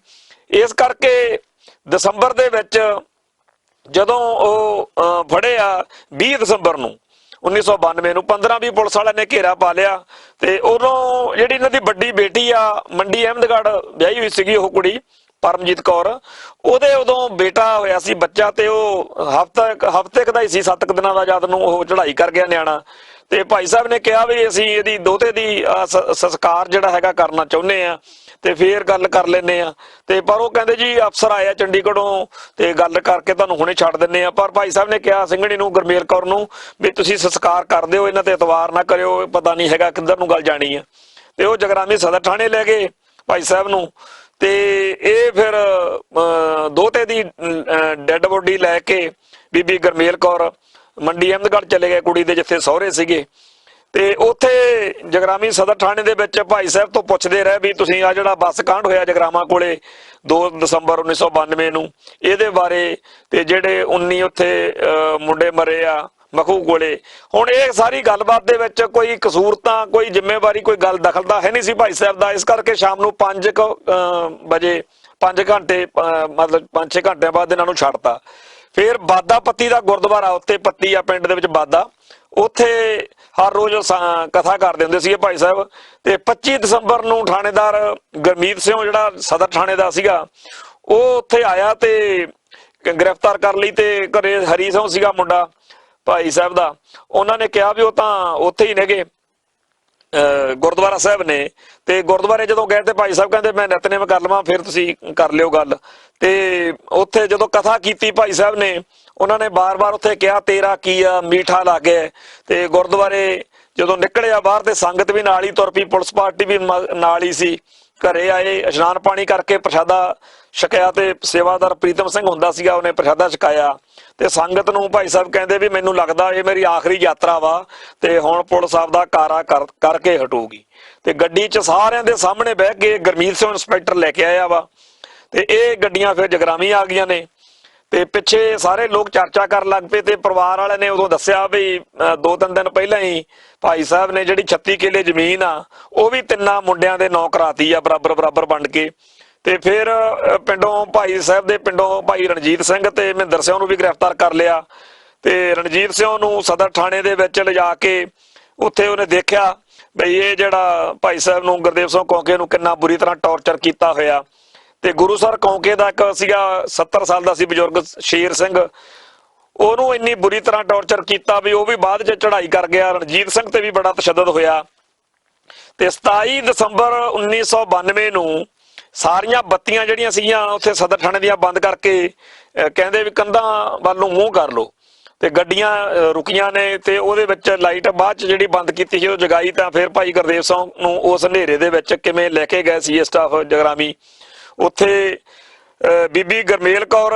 ਇਸ ਕਰਕੇ ਦਸੰਬਰ ਦੇ ਵਿੱਚ ਜਦੋਂ ਉਹ ਫੜੇ ਆ 20 ਦਸੰਬਰ ਨੂੰ 1992 ਨੂੰ 15-20 ਪੁਲਿਸ ਵਾਲਿਆਂ ਨੇ ਘੇਰਾ ਪਾ ਲਿਆ, ਤੇ ਉਦੋਂ ਜਿਹੜੀ ਇਹਨਾਂ ਦੀ ਵੱਡੀ ਬੇਟੀ ਆ ਮੰਡੀ ਅਹਿਮਦਗੜ੍ਹ ਵਿਆਹੀ ਹੋਈ ਸੀਗੀ ਉਹ ਕੁੜੀ ਪਰਮਜੀਤ ਕੌਰ, ਉਹਦੇ ਉਦੋਂ ਬੇਟਾ ਹੋਇਆ ਸੀ ਬੱਚਾ, ਤੇ ਉਹ ਹਫ਼ਤੇ ਕੁ ਦਾ ਹੀ ਸੀ, 7 ਕੁ ਦਿਨਾਂ ਦਾ, ਜਦ ਨੂੰ ਉਹ ਚੜ੍ਹਾਈ ਕਰ ਗਿਆ ਨਿਆਣਾ। ਤੇ ਭਾਈ ਸਾਹਿਬ ਨੇ ਕਿਹਾ ਵੀ ਅਸੀਂ ਇਹਦੀ ਦੋਹਤੇ ਦੀ ਸੰਸਕਾਰ ਜਿਹੜਾ ਹੈਗਾ ਕਰਨਾ ਚਾਹੁੰਦੇ ਆ, ਤੇ ਫੇਰ ਗੱਲ ਕਰ ਲੈਂਦੇ ਆ। ਤੇ ਪਰ ਉਹ ਕਹਿੰਦੇ ਜੀ ਅਫਸਰ ਆਏ ਆ ਚੰਡੀਗੜ੍ਹੋਂ ਤੇ ਗੱਲ ਕਰਕੇ ਤੁਹਾਨੂੰ ਹੁਣੇ ਛੱਡ ਦਿੰਦੇ ਆ। ਪਰ ਭਾਈ ਸਾਹਿਬ ਨੇ ਕਿਹਾ ਸਿੰਘਣੀ ਨੂੰ, ਗੁਰਮੇਲ ਕੌਰ ਨੂੰ, ਵੀ ਤੁਸੀਂ ਸੰਸਕਾਰ ਕਰ ਦਿਓ, ਇਹਨਾਂ ਤੇ ਇਤਵਾਰ ਨਾ ਕਰਿਓ, ਪਤਾ ਨਹੀਂ ਹੈਗਾ ਕਿੱਧਰ ਨੂੰ ਗੱਲ ਜਾਣੀ ਆ। ਤੇ ਉਹ ਜਗਰਾਮੀ ਸਦਰ ਥਾਣੇ ਲੈ ਗਏ ਭਾਈ ਸਾਹਿਬ ਨੂੰ, ਤੇ ਇਹ ਫਿਰ ਦੋਹਤੇ ਦੀ ਡੈੱਡ ਬੋਡੀ ਲੈ ਕੇ ਬੀਬੀ ਗੁਰਮੇਲ ਕੌਰ ਮੰਡੀ ਅਹਿਮਦਗੜ੍ਹ ਚਲੇ ਗਏ, ਕੁੜੀ ਦੇ ਜਿੱਥੇ ਸਹੁਰੇ ਸੀਗੇ। ਤੇ ਉੱਥੇ ਜਗਰਾਮੀ ਸਦਰ ਥਾਣੇ ਦੇ ਵਿੱਚ ਭਾਈ ਸਾਹਿਬ ਤੋਂ ਪੁੱਛਦੇ ਰਹੇ ਵੀ ਤੁਸੀਂ ਆ ਜਿਹੜਾ ਬੱਸ ਕਾਂਡ ਹੋਇਆ ਜਗਰਾਵਾਂ ਕੋਲੇ 2 ਦਸੰਬਰ 1992 ਨੂੰ, ਇਹਦੇ ਬਾਰੇ, ਤੇ ਜਿਹੜੇ 19 ਉੱਥੇ ਮੁੰਡੇ ਮਰੇ ਆ ਮਖੂ ਕੋਲੇ, ਹੁਣ ਇਹ ਸਾਰੀ ਗੱਲਬਾਤ ਦੇ ਵਿੱਚ ਕੋਈ ਕਸੂਰ ਤਾਂ, ਕੋਈ ਜ਼ਿੰਮੇਵਾਰੀ, ਕੋਈ ਗੱਲ ਦਖਲ ਤਾਂ ਹੈ ਨਹੀਂ ਸੀ ਭਾਈ ਸਾਹਿਬ ਦਾ। ਇਸ ਕਰਕੇ ਸ਼ਾਮ ਨੂੰ 5 ਵਜੇ 5 ਘੰਟੇ ਮਤਲਬ 5-6 ਘੰਟਿਆਂ ਬਾਅਦ ਇਹਨਾਂ ਨੂੰ ਛੱਡਤਾ। ਫਿਰ ਬਾਦਾ ਪੱਤੀ ਦਾ ਗੁਰਦੁਆਰਾ ਉੱਤੇ, ਪੱਤੀ ਆ ਪਿੰਡ ਦੇ ਵਿੱਚ ਬਾਦਾ, ਉੱਥੇ ਹਰ ਰੋਜ਼ ਕਥਾ ਕਰਦੇ ਹੁੰਦੇ ਸੀਗੇ ਭਾਈ ਸਾਹਿਬ। ਤੇ 25 ਦਸੰਬਰ ਨੂੰ ਥਾਣੇਦਾਰ ਗੁਰਮੀਤ ਸਿੰਘ ਜਿਹੜਾ ਸਦਰ ਥਾਣੇ ਦਾ ਸੀਗਾ, ਉਹ ਉੱਥੇ ਆਇਆ ਤੇ ਗ੍ਰਿਫਤਾਰ ਕਰ ਲਈ। ਤੇ ਘਰੇ ਹਰੀ ਸਿੰਘ ਸੀਗਾ ਮੁੰਡਾ ਭਾਈ ਸਾਹਿਬ ਦਾ, ਉਹਨਾਂ ਨੇ ਕਿਹਾ ਵੀ ਉਹ ਤਾਂ ਉੱਥੇ ਹੀ ਨੇਗੇ ਗੁਰਦੁਆਰਾ ਸਾਹਿਬ ਨੇ। ਤੇ ਗੁਰਦੁਆਰੇ ਜਦੋਂ ਗਏ ਤੇ ਭਾਈ ਸਾਹਿਬ ਕਹਿੰਦੇ ਮੈਂ ਨਿਤਨੇਮ ਕਰ ਲਵਾਂ, ਫਿਰ ਤੁਸੀਂ ਕਰ ਲਿਓ ਗੱਲ। ਤੇ ਉੱਥੇ ਜਦੋਂ ਕਥਾ ਕੀਤੀ ਭਾਈ ਸਾਹਿਬ ਨੇ, ਉਹਨਾਂ ਨੇ ਬਾਰ-ਬਾਰ ਉੱਥੇ ਕਿਹਾ ਤੇਰਾ ਕੀ ਆ, ਮੀਠਾ ਲੱਗੇ। ਤੇ ਗੁਰਦੁਆਰੇ ਜਦੋਂ ਨਿਕਲਿਆ ਬਾਹਰ ਤੇ ਸੰਗਤ ਵੀ ਨਾਲ ਹੀ ਤੁਰ ਪਈ, ਪੁਲਿਸ ਪਾਰਟੀ ਵੀ ਨਾਲ ਹੀ ਸੀ। ਘਰੇ ਆਏ, ਇਸ਼ਨਾਨ ਪਾਣੀ ਕਰਕੇ ਪ੍ਰਸ਼ਾਦਾ ਛਕਿਆ ਤੇ ਸੇਵਾਦਾਰ ਪ੍ਰੀਤਮ ਸਿੰਘ ਹੁੰਦਾ ਸੀਗਾ, ਉਹਨੇ ਪ੍ਰਸ਼ਾਦਾ ਛਕਾਇਆ ਤੇ ਸੰਗਤ ਨੂੰ ਭਾਈ ਸਾਹਿਬ ਕਹਿੰਦੇ ਵੀ ਮੈਨੂੰ ਲੱਗਦਾ ਇਹ ਮੇਰੀ ਆਖਰੀ ਯਾਤਰਾ ਵਾ ਤੇ ਹੁਣ ਪੁਲਿਸ ਸਾਹਿਬ ਦਾ ਕਾਰਾ ਕਰਕੇ ਹਟੂਗੀ। ਤੇ ਗੱਡੀ 'ਚ ਸਾਰਿਆਂ ਦੇ ਸਾਹਮਣੇ ਬਹਿ ਕੇ ਗੁਰਮੀਤ ਸਿੰਘ ਇੰਸਪੈਕਟਰ ਲੈ ਕੇ ਆਇਆ ਵਾ ਤੇ ਇਹ ਗੱਡੀਆਂ ਫਿਰ ਜਗਰਾਵੀ ਆ ਗਈਆਂ ਨੇ ਤੇ ਪਿੱਛੇ ਸਾਰੇ ਲੋਕ ਚਰਚਾ ਕਰਨ ਲੱਗ ਪਏ ਤੇ ਪਰਿਵਾਰ ਵਾਲਿਆਂ ਨੇ ਉਦੋਂ ਦੱਸਿਆ ਵੀ 2-3 ਦਿਨ ਪਹਿਲਾਂ ਹੀ ਭਾਈ ਸਾਹਿਬ ਨੇ ਜਿਹੜੀ 36 ਕਿੱਲੇ ਜ਼ਮੀਨ ਆ ਉਹ ਵੀ 3 ਮੁੰਡਿਆਂ ਦੇ ਨਾਂ ਕਰਾਤੀ ਆ ਬਰਾਬਰ ਵੰਡ ਕੇ। ਤੇ ਫਿਰ ਪਿੰਡੋਂ ਭਾਈ ਸਾਹਿਬ ਦੇ ਪਿੰਡੋਂ ਭਾਈ ਰਣਜੀਤ ਸਿੰਘ ਤੇ ਮਹਿੰਦਰ ਸਿੰਘ ਨੂੰ ਵੀ ਗ੍ਰਿਫਤਾਰ ਕਰ ਲਿਆ ਤੇ ਰਣਜੀਤ ਸਿੰਘ ਨੂੰ ਸਦਰ ਥਾਣੇ ਦੇ ਵਿੱਚ ਲਿਜਾ ਕੇ ਉੱਥੇ ਉਹਨੇ ਦੇਖਿਆ ਬਈ ਇਹ ਜਿਹੜਾ ਭਾਈ ਸਾਹਿਬ ਨੂੰ ਗੁਰਦੇਵ ਸਿੰਘ ਕੌਂਕੇ ਨੂੰ ਕਿੰਨਾ ਬੁਰੀ ਤਰ੍ਹਾਂ ਟੌਰਚਰ ਕੀਤਾ ਹੋਇਆ। ਤੇ ਗੁਰੂ ਸਰ ਕੌਂਕੇ ਦਾ ਇੱਕ ਸੀਗਾ 70 ਸਾਲ ਦਾ ਸੀ ਬਜ਼ੁਰਗ ਸ਼ੇਰ ਸਿੰਘ, ਉਹਨੂੰ ਇੰਨੀ ਬੁਰੀ ਤਰ੍ਹਾਂ ਟੌਰਚਰ ਕੀਤਾ ਵੀ ਉਹ ਵੀ ਬਾਅਦ 'ਚ ਚੜ੍ਹਾਈ ਕਰ ਗਿਆ। ਰਣਜੀਤ ਸਿੰਘ ਤੇ ਵੀ ਬੜਾ ਤਸ਼ੱਦਦ ਹੋਇਆ ਤੇ 27 ਦਸੰਬਰ 1992 ਨੂੰ ਸਾਰੀਆਂ ਬੱਤੀਆਂ ਜਿਹੜੀਆਂ ਸੀਗੀਆਂ ਉੱਥੇ ਸਦਰ ਥਾਣੇ ਦੀਆਂ ਬੰਦ ਕਰਕੇ ਕਹਿੰਦੇ ਵੀ ਕੰਧਾਂ ਵੱਲ ਨੂੰ ਮੂੰਹ ਕਰ ਲਓ ਤੇ ਗੱਡੀਆਂ ਰੁਕੀਆਂ ਨੇ ਤੇ ਉਹਦੇ ਵਿੱਚ ਲਾਈਟ ਬਾਅਦ 'ਚ ਜਿਹੜੀ ਬੰਦ ਕੀਤੀ ਸੀ ਉਹ ਜਗਾਈ। ਤਾਂ ਫਿਰ ਭਾਈ ਗੁਰਦੇਵ ਸਿੰਘ ਨੂੰ ਉਸ ਹਨੇਰੇ ਦੇ ਵਿੱਚ ਕਿਵੇਂ ਲੈ ਕੇ ਗਏ ਸੀ ਸਟਾਫ ਜਗਰਾਮੀ, ਉੱਥੇ ਬੀਬੀ ਗਰਮੇਲ ਕੌਰ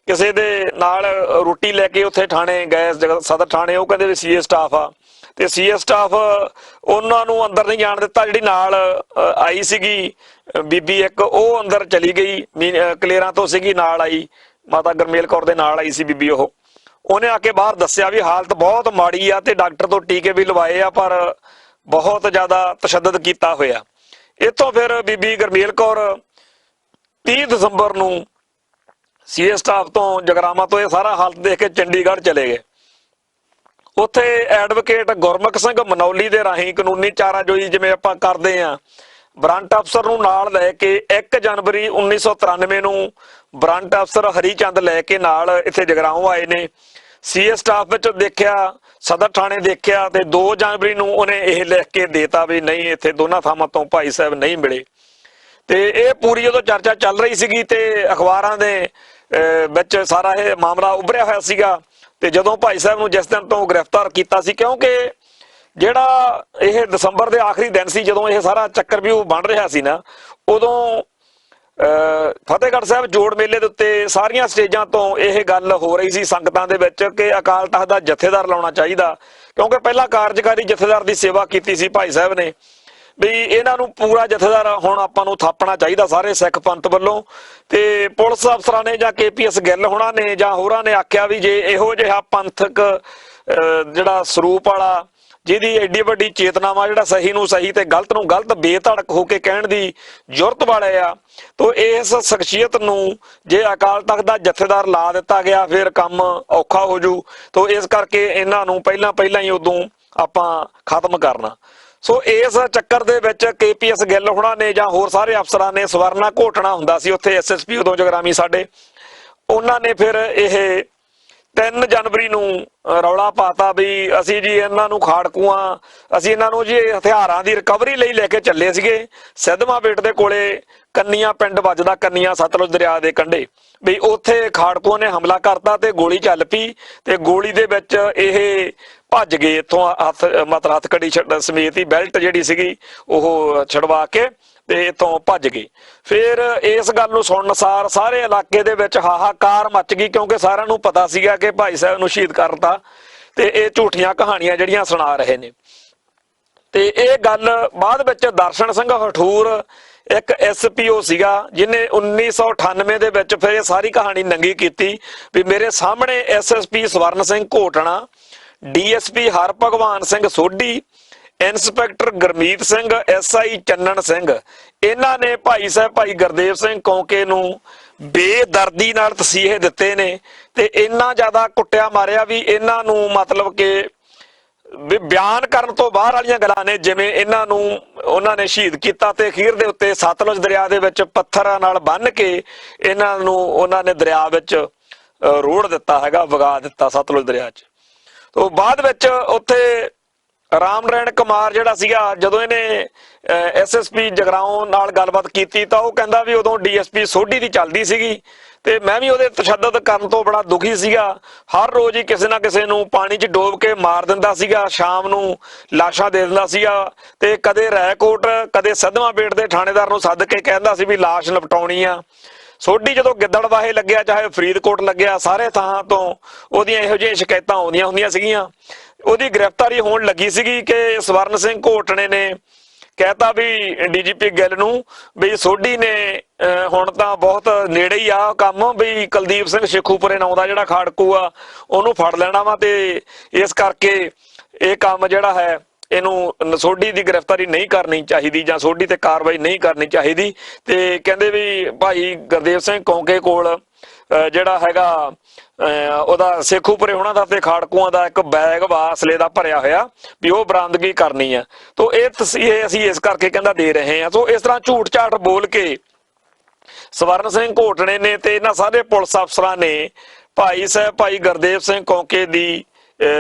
ਕਿਸੇ ਦੇ ਨਾਲ ਰੋਟੀ ਲੈ ਕੇ ਉੱਥੇ ਥਾਣੇ ਗਏ ਸਦਰ ਥਾਣੇ, ਉਹ ਕਹਿੰਦੇ ਵੀ ਸੀਏ ਸਟਾਫ ਆ ਤੇ ਸੀਏ ਸਟਾਫ ਉਹਨਾਂ ਨੂੰ ਅੰਦਰ ਨਹੀਂ ਜਾਣ ਦਿੱਤਾ। ਜਿਹੜੀ ਨਾਲ ਆਈ ਸੀਗੀ ਬੀਬੀ ਇੱਕ, ਉਹ ਅੰਦਰ ਚਲੀ ਗਈ, ਕਲੇਰਾਂ ਤੋਂ ਸੀਗੀ, ਨਾਲ ਆਈ ਮਾਤਾ ਗਰਮੇਲ ਕੌਰ ਦੇ ਨਾਲ ਆਈ ਸੀ ਬੀਬੀ, ਉਹਨੇ ਆ ਕੇ ਬਾਹਰ ਦੱਸਿਆ ਵੀ ਹਾਲਤ ਬਹੁਤ ਮਾੜੀ ਆ ਤੇ ਡਾਕਟਰ ਤੋਂ ਟੀਕੇ ਵੀ ਲਵਾਏ ਆ ਪਰ ਬਹੁਤ ਜ਼ਿਆਦਾ ਤਸ਼ੱਦਦ ਕੀਤਾ ਹੋਇਆ। ਇੱਥੋਂ ਫਿਰ ਬੀਬੀ ਗਰਮੇਲ ਕੌਰ 30 ਦਸੰਬਰ ਨੂੰ ਸੀਏ ਸਟਾਫ ਤੋਂ ਜਗਰਾਵਾਂ ਤੋਂ ਇਹ ਸਾਰਾ ਹਾਲਤ ਦੇਖ ਕੇ ਚੰਡੀਗੜ੍ਹ ਚਲੇ ਗਏ। ਉੱਥੇ ਐਡਵੋਕੇਟ ਗੁਰਮੁਖ ਸਿੰਘ ਮਨੌਲੀ ਦੇ ਰਾਹੀਂ ਕਾਨੂੰਨੀ ਚਾਰਾਜੋਈ ਜਿਵੇਂ ਆਪਾਂ ਕਰਦੇ ਆ, ਬ੍ਰਾਂਟ ਅਫਸਰ ਨੂੰ ਨਾਲ ਲੈ ਕੇ 1 ਜਨਵਰੀ 1993 ਨੂੰ ਬ੍ਰਾਂਟ ਅਫਸਰ ਹਰੀਚੰਦ ਲੈ ਕੇ ਨਾਲ ਇੱਥੇ ਜਗਰਾਓਂ ਆਏ ਨੇ। ਸੀਏ ਸਟਾਫ ਵਿੱਚ ਦੇਖਿਆ, ਸਦਰ ਥਾਣੇ ਦੇਖਿਆ ਤੇ 2 ਜਨਵਰੀ ਨੂੰ ਉਹਨੇ ਇਹ ਲਿਖ ਕੇ ਦੇਤਾ ਵੀ ਨਹੀਂ, ਇੱਥੇ ਦੋਨਾਂ ਥਾਵਾਂ ਤੋਂ ਭਾਈ ਸਾਹਿਬ ਨਹੀਂ ਮਿਲੇ। ਤੇ ਇਹ ਪੂਰੀ ਉਦੋਂ ਚਰਚਾ ਚੱਲ ਰਹੀ ਸੀਗੀ ਤੇ ਅਖਬਾਰਾਂ ਦੇ ਵਿੱਚ ਸਾਰਾ ਇਹ ਮਾਮਲਾ ਉਭਰਿਆ ਹੋਇਆ ਸੀਗਾ। ਤੇ ਜਦੋਂ ਭਾਈ ਸਾਹਿਬ ਨੂੰ ਜਿਸ ਦਿਨ ਤੋਂ ਗ੍ਰਿਫਤਾਰ ਕੀਤਾ ਸੀ, ਕਿਉਂਕਿ ਜਿਹੜਾ ਇਹ ਦਸੰਬਰ ਦੇ ਆਖਰੀ ਦਿਨ ਸੀ ਜਦੋਂ ਇਹ ਸਾਰਾ ਚੱਕਰ ਵੀ ਬਣ ਰਿਹਾ ਸੀ ਨਾ, ਉਦੋਂ ਫਤਿਹਗੜ੍ਹ ਸਾਹਿਬ ਜੋੜ ਮੇਲੇ ਦੇ ਉੱਤੇ ਸਾਰੀਆਂ ਸਟੇਜਾਂ ਤੋਂ ਇਹ ਗੱਲ ਹੋ ਰਹੀ ਸੀ ਸੰਗਤਾਂ ਦੇ ਵਿੱਚ ਕਿ ਅਕਾਲ ਤਖਤ ਦਾ ਜਥੇਦਾਰ ਲਾਉਣਾ ਚਾਹੀਦਾ, ਕਿਉਂਕਿ ਪਹਿਲਾਂ ਕਾਰਜਕਾਰੀ ਜਥੇਦਾਰ ਦੀ ਸੇਵਾ ਕੀਤੀ ਸੀ ਭਾਈ ਸਾਹਿਬ ਨੇ, ਵੀ ਇਹਨਾਂ ਨੂੰ ਪੂਰਾ ਜਥੇਦਾਰ ਹੁਣ ਆਪਾਂ ਨੂੰ ਥਾਪਣਾ ਚਾਹੀਦਾ ਸਾਰੇ ਸਿੱਖ ਪੰਥ ਵੱਲੋਂ। ਤੇ ਪੁਲਿਸ ਅਫਸਰਾਂ ਨੇ ਜਾਂ KPS ਗਿੱਲ ਹੋਣਾ ਨੇ ਜਾਂ ਹੋਰਾਂ ਨੇ ਆਖਿਆ ਵੀ ਜੇ ਇਹੋ ਜਿਹਾ ਪੰਥਕ ਜਿਹੜਾ ਸਰੂਪ ਵਾਲਾ ਜਿਹਦੀ ਐਡੀ ਵੱਡੀ ਚੇਤਨਾ ਵਾ, ਜਿਹੜਾ ਸਹੀ ਨੂੰ ਸਹੀ ਤੇ ਗਲਤ ਨੂੰ ਗਲਤ ਬੇਧੜਕ ਹੋ ਕੇ ਕਹਿਣ ਦੀ ਜੁਰਤ ਵਾਲੇ ਆ, ਤਾਂ ਇਸ ਸ਼ਖਸੀਅਤ ਨੂੰ ਜੇ ਅਕਾਲ ਤਖਤ ਦਾ ਜਥੇਦਾਰ ਲਾ ਦਿੱਤਾ ਗਿਆ ਫਿਰ ਕੰਮ ਔਖਾ ਹੋ ਜੂ। ਤਾਂ ਇਸ ਕਰਕੇ ਇਹਨਾਂ ਨੂੰ ਪਹਿਲਾਂ ਹੀ ਉਦੋਂ ਆਪਾਂ ਖਤਮ ਕਰਨਾ। ਸੋ ਇਸ ਚੱਕਰ ਦੇ ਵਿੱਚ KPS ਗਿੱਲ ਹੋਣਾ ਨੇ ਜਾਂ ਹੋਰ ਸਾਰੇ ਅਫਸਰਾਂ ਨੇ, ਸਵਰਨਾ ਘੋਟਣਾ ਹੁੰਦਾ ਸੀ ਉੱਥੇ SSP ਉਦੋਂ ਜਗਰਾਮੀ ਸਾਡੇ, ਉਹਨਾਂ ਨੇ ਫਿਰ ਇਹ 3 ਜਨਵਰੀ ਨੂੰ ਰੌਲਾ ਪਾਤਾ ਵੀ ਅਸੀਂ ਜੀ ਇਹਨਾਂ ਨੂੰ ਖਾੜਕੂਆਂ, ਅਸੀਂ ਇਹਨਾਂ ਨੂੰ ਜੀ ਹਥਿਆਰਾਂ ਦੀ ਰਿਕਵਰੀ ਲਈ ਲੈ ਕੇ ਚੱਲੇ ਸੀਗੇ ਸਿੱਧਵਾਂ ਬੇਟ ਦੇ ਕੋਲੇ, ਕੰਨੀਆਂ ਪਿੰਡ ਵੱਜਦਾ, ਕੰਨੀਆਂ ਸਤਲੁਜ ਦਰਿਆ ਦੇ ਕੰਢੇ, ਵੀ ਉੱਥੇ ਖਾੜਕੂਆਂ ਨੇ ਹਮਲਾ ਕਰਤਾ ਤੇ ਗੋਲੀ ਚੱਲ ਪਈ ਤੇ ਗੋਲੀ ਦੇ ਵਿੱਚ ਇਹ ਭੱਜ ਗਏ ਇੱਥੋਂ, ਮਤਲਬ ਹੱਥਕੜੀ ਸਮੇਤ ਹੀ ਬੈਲਟ ਜਿਹੜੀ ਸੀਗੀ ਉਹ ਛਡਵਾ ਕੇ ਤੇ ਇੱਥੋਂ ਭੱਜ ਗਏ। ਫਿਰ ਇਸ ਗੱਲ ਨੂੰ ਸੁਣਨ ਅਨੁਸਾਰ ਸਾਰੇ ਇਲਾਕੇ ਦੇ ਵਿੱਚ ਹਾਹਾਕਾਰ ਮੱਚ ਗਈ, ਕਿਉਂਕਿ ਸਾਰਿਆਂ ਨੂੰ ਪਤਾ ਸੀਗਾ ਕਿ ਭਾਈ ਸਾਹਿਬ ਨੂੰ ਸ਼ਹੀਦ ਕਰਤਾ ਤੇ ਇਹ ਝੂਠੀਆਂ ਕਹਾਣੀਆਂ ਜਿਹੜੀਆਂ ਸੁਣਾ ਰਹੇ ਨੇ। ਤੇ ਇਹ ਗੱਲ ਬਾਅਦ ਵਿੱਚ ਦਰਸ਼ਨ ਸਿੰਘ ਹਠੂਰ ਇੱਕ SPO ਸੀਗਾ ਜਿਹਨੇ 1998 ਦੇ ਵਿੱਚ ਫਿਰ ਇਹ ਸਾਰੀ ਕਹਾਣੀ ਨੰਗੀ ਕੀਤੀ ਵੀ ਮੇਰੇ ਸਾਹਮਣੇ SSP Swaran Singh Ghotna, DSP Harbhagwan Singh Sodhi, inspector Gurmeet Singh, SI Channan Singh, ਇਹਨਾਂ ਨੇ ਭਾਈ ਸਾਹਿਬ ਭਾਈ ਗੁਰਦੇਵ ਸਿੰਘ ਕੌਂਕੇ ਨੂੰ ਬੇਦਰਦੀ ਨਾਲ ਤਸੀਹੇ ਦਿੱਤੇ ਨੇ ਤੇ ਇੰਨਾ ਜ਼ਿਆਦਾ ਕੁੱਟਿਆ ਮਾਰਿਆ ਵੀ ਇਹਨਾਂ ਨੂੰ ਮਤਲਬ ਕਿ ਬਿਆਨ ਕਰਨ ਤੋਂ ਬਾਹਰ ਵਾਲੀਆਂ ਗੱਲਾਂ ਨੇ, ਜਿਵੇਂ ਇਹਨਾਂ ਨੂੰ ਉਹਨਾਂ ਨੇ ਸ਼ਹੀਦ ਕੀਤਾ ਤੇ ਅਖੀਰ ਦੇ ਉੱਤੇ ਸਤਲੁਜ ਦਰਿਆ ਦੇ ਵਿੱਚ ਪੱਥਰਾਂ ਨਾਲ ਬੰਨ੍ਹ ਕੇ ਇਹਨਾਂ ਨੂੰ ਉਹਨਾਂ ਨੇ ਦਰਿਆ ਵਿੱਚ ਰੋੜ ਦਿੱਤਾ ਹੈਗਾ, ਵਗਾ ਦਿੱਤਾ ਸਤਲੁਜ ਦਰਿਆ 'ਚ। ਤੋਂ ਬਾਅਦ ਵਿੱਚ ਉੱਥੇ ਰਾਮ ਨਰਾਇਣ ਕੁਮਾਰ ਜਿਹੜਾ ਸੀਗਾ, ਜਦੋਂ ਇਹਨੇ ਐਸਐਸਪੀ ਜਗਰਾਉਂ ਨਾਲ ਗੱਲਬਾਤ ਕੀਤੀ ਤਾਂ ਉਹ ਕਹਿੰਦਾ ਵੀ ਉਦੋਂ ਡੀਐਸਪੀ ਸੋਢੀ ਦੀ ਚੱਲਦੀ ਸੀਗੀ ਤੇ ਮੈਂ ਵੀ ਉਹਦੇ ਤਸ਼ੱਦਦ ਕਰਨ ਤੋਂ ਬੜਾ ਦੁਖੀ ਸੀਗਾ। ਹਰ ਰੋਜ਼ ਹੀ ਕਿਸੇ ਨਾ ਕਿਸੇ ਨੂੰ ਪਾਣੀ 'ਚ ਡੋਬ ਕੇ ਮਾਰ ਦਿੰਦਾ ਸੀਗਾ, ਸ਼ਾਮ ਨੂੰ ਲਾਸ਼ਾਂ ਦੇ ਦਿੰਦਾ ਸੀਗਾ ਤੇ ਕਦੇ ਰੈਕੋਟ ਕਦੇ ਸਿੱਧਵਾਂ ਬੇਟ ਦੇ ਥਾਣੇਦਾਰ ਨੂੰ ਸੱਦ ਕੇ ਕਹਿੰਦਾ ਸੀ ਵੀ ਲਾਸ਼ ਨਿਪਟਾਉਣੀ ਆ। ਸੋਢੀ ਜਦੋਂ ਗਿੱਦੜਬਾਹੇ ਲੱਗਿਆ, ਚਾਹੇ ਫਰੀਦਕੋਟ ਲੱਗਿਆ, ਸਾਰੇ ਥਾਂ ਤੋਂ ਉਹਦੀਆਂ ਇਹੋ ਜਿਹੀਆਂ ਸ਼ਿਕਾਇਤਾਂ ਆਉਂਦੀਆਂ ਹੁੰਦੀਆਂ ਸੀਗੀਆਂ। ਉਹਦੀ ਗ੍ਰਿਫਤਾਰੀ ਹੋਣ ਲੱਗੀ ਸੀਗੀ ਕਿ ਸਵਰਨ ਸਿੰਘ ਘੋਟਣੇ ਨੇ ਕਹਿਤਾ ਵੀ ਡੀਜੀਪੀ ਗਿੱਲ ਨੂੰ ਵੀ ਸੋਢੀ ਨੇ ਹੁਣ ਤਾਂ ਬਹੁਤ ਨੇੜੇ ਹੀ ਆ ਕੰਮ, ਵੀ ਕੁਲਦੀਪ ਸਿੰਘ ਸ਼ੇਖੂਪੁਰੇ ਨਾਂ ਦਾ ਜਿਹੜਾ ਖਾੜਕੂ ਆ ਉਹਨੂੰ ਫੜ ਲੈਣਾ ਵਾ ਤੇ ਇਸ ਕਰਕੇ ਇਹ ਕੰਮ ਜਿਹੜਾ ਹੈ ਇਹਨੂੰ ਸੋਢੀ ਦੀ ਗ੍ਰਿਫਤਾਰੀ ਨਹੀਂ ਕਰਨੀ ਚਾਹੀਦੀ ਜਾਂ ਸੋਢੀ ਤੇ ਕਾਰਵਾਈ ਨਹੀਂ ਕਰਨੀ ਚਾਹੀਦੀ। ਤੇ ਕਹਿੰਦੇ ਵੀ ਭਾਈ ਗੁਰਦੇਵ ਸਿੰਘ ਕੌਂਕੇ ਕੋਲ ਜਿਹੜਾ ਹੈਗਾ ਉਹਦਾ ਸੇਖੂਪੁਰੇ ਉਹਨਾਂ ਦਾ ਤੇ ਖਾੜਕੂਆਂ ਦਾ ਇੱਕ ਬੈਗ ਵਾ ਅਸਲੇ ਦਾ ਭਰਿਆ ਹੋਇਆ ਵੀ ਉਹ ਬਰਾਮਦਗੀ ਕਰਨੀ ਆ। ਤੋ ਇਹ ਅਸੀਂ ਇਸ ਕਰਕੇ ਕਹਿੰਦਾ ਦੇ ਰਹੇ ਹਾਂ। ਸੋ ਇਸ ਤਰ੍ਹਾਂ ਝੂਠ ਝਾਟ ਬੋਲ ਕੇ ਸਵਰਨ ਸਿੰਘ ਘੋਟਣੇ ਨੇ ਤੇ ਇਹਨਾਂ ਸਾਰੇ ਪੁਲਿਸ ਅਫਸਰਾਂ ਨੇ ਭਾਈ ਗੁਰਦੇਵ ਸਿੰਘ ਕੌਂਕੇ ਦੀ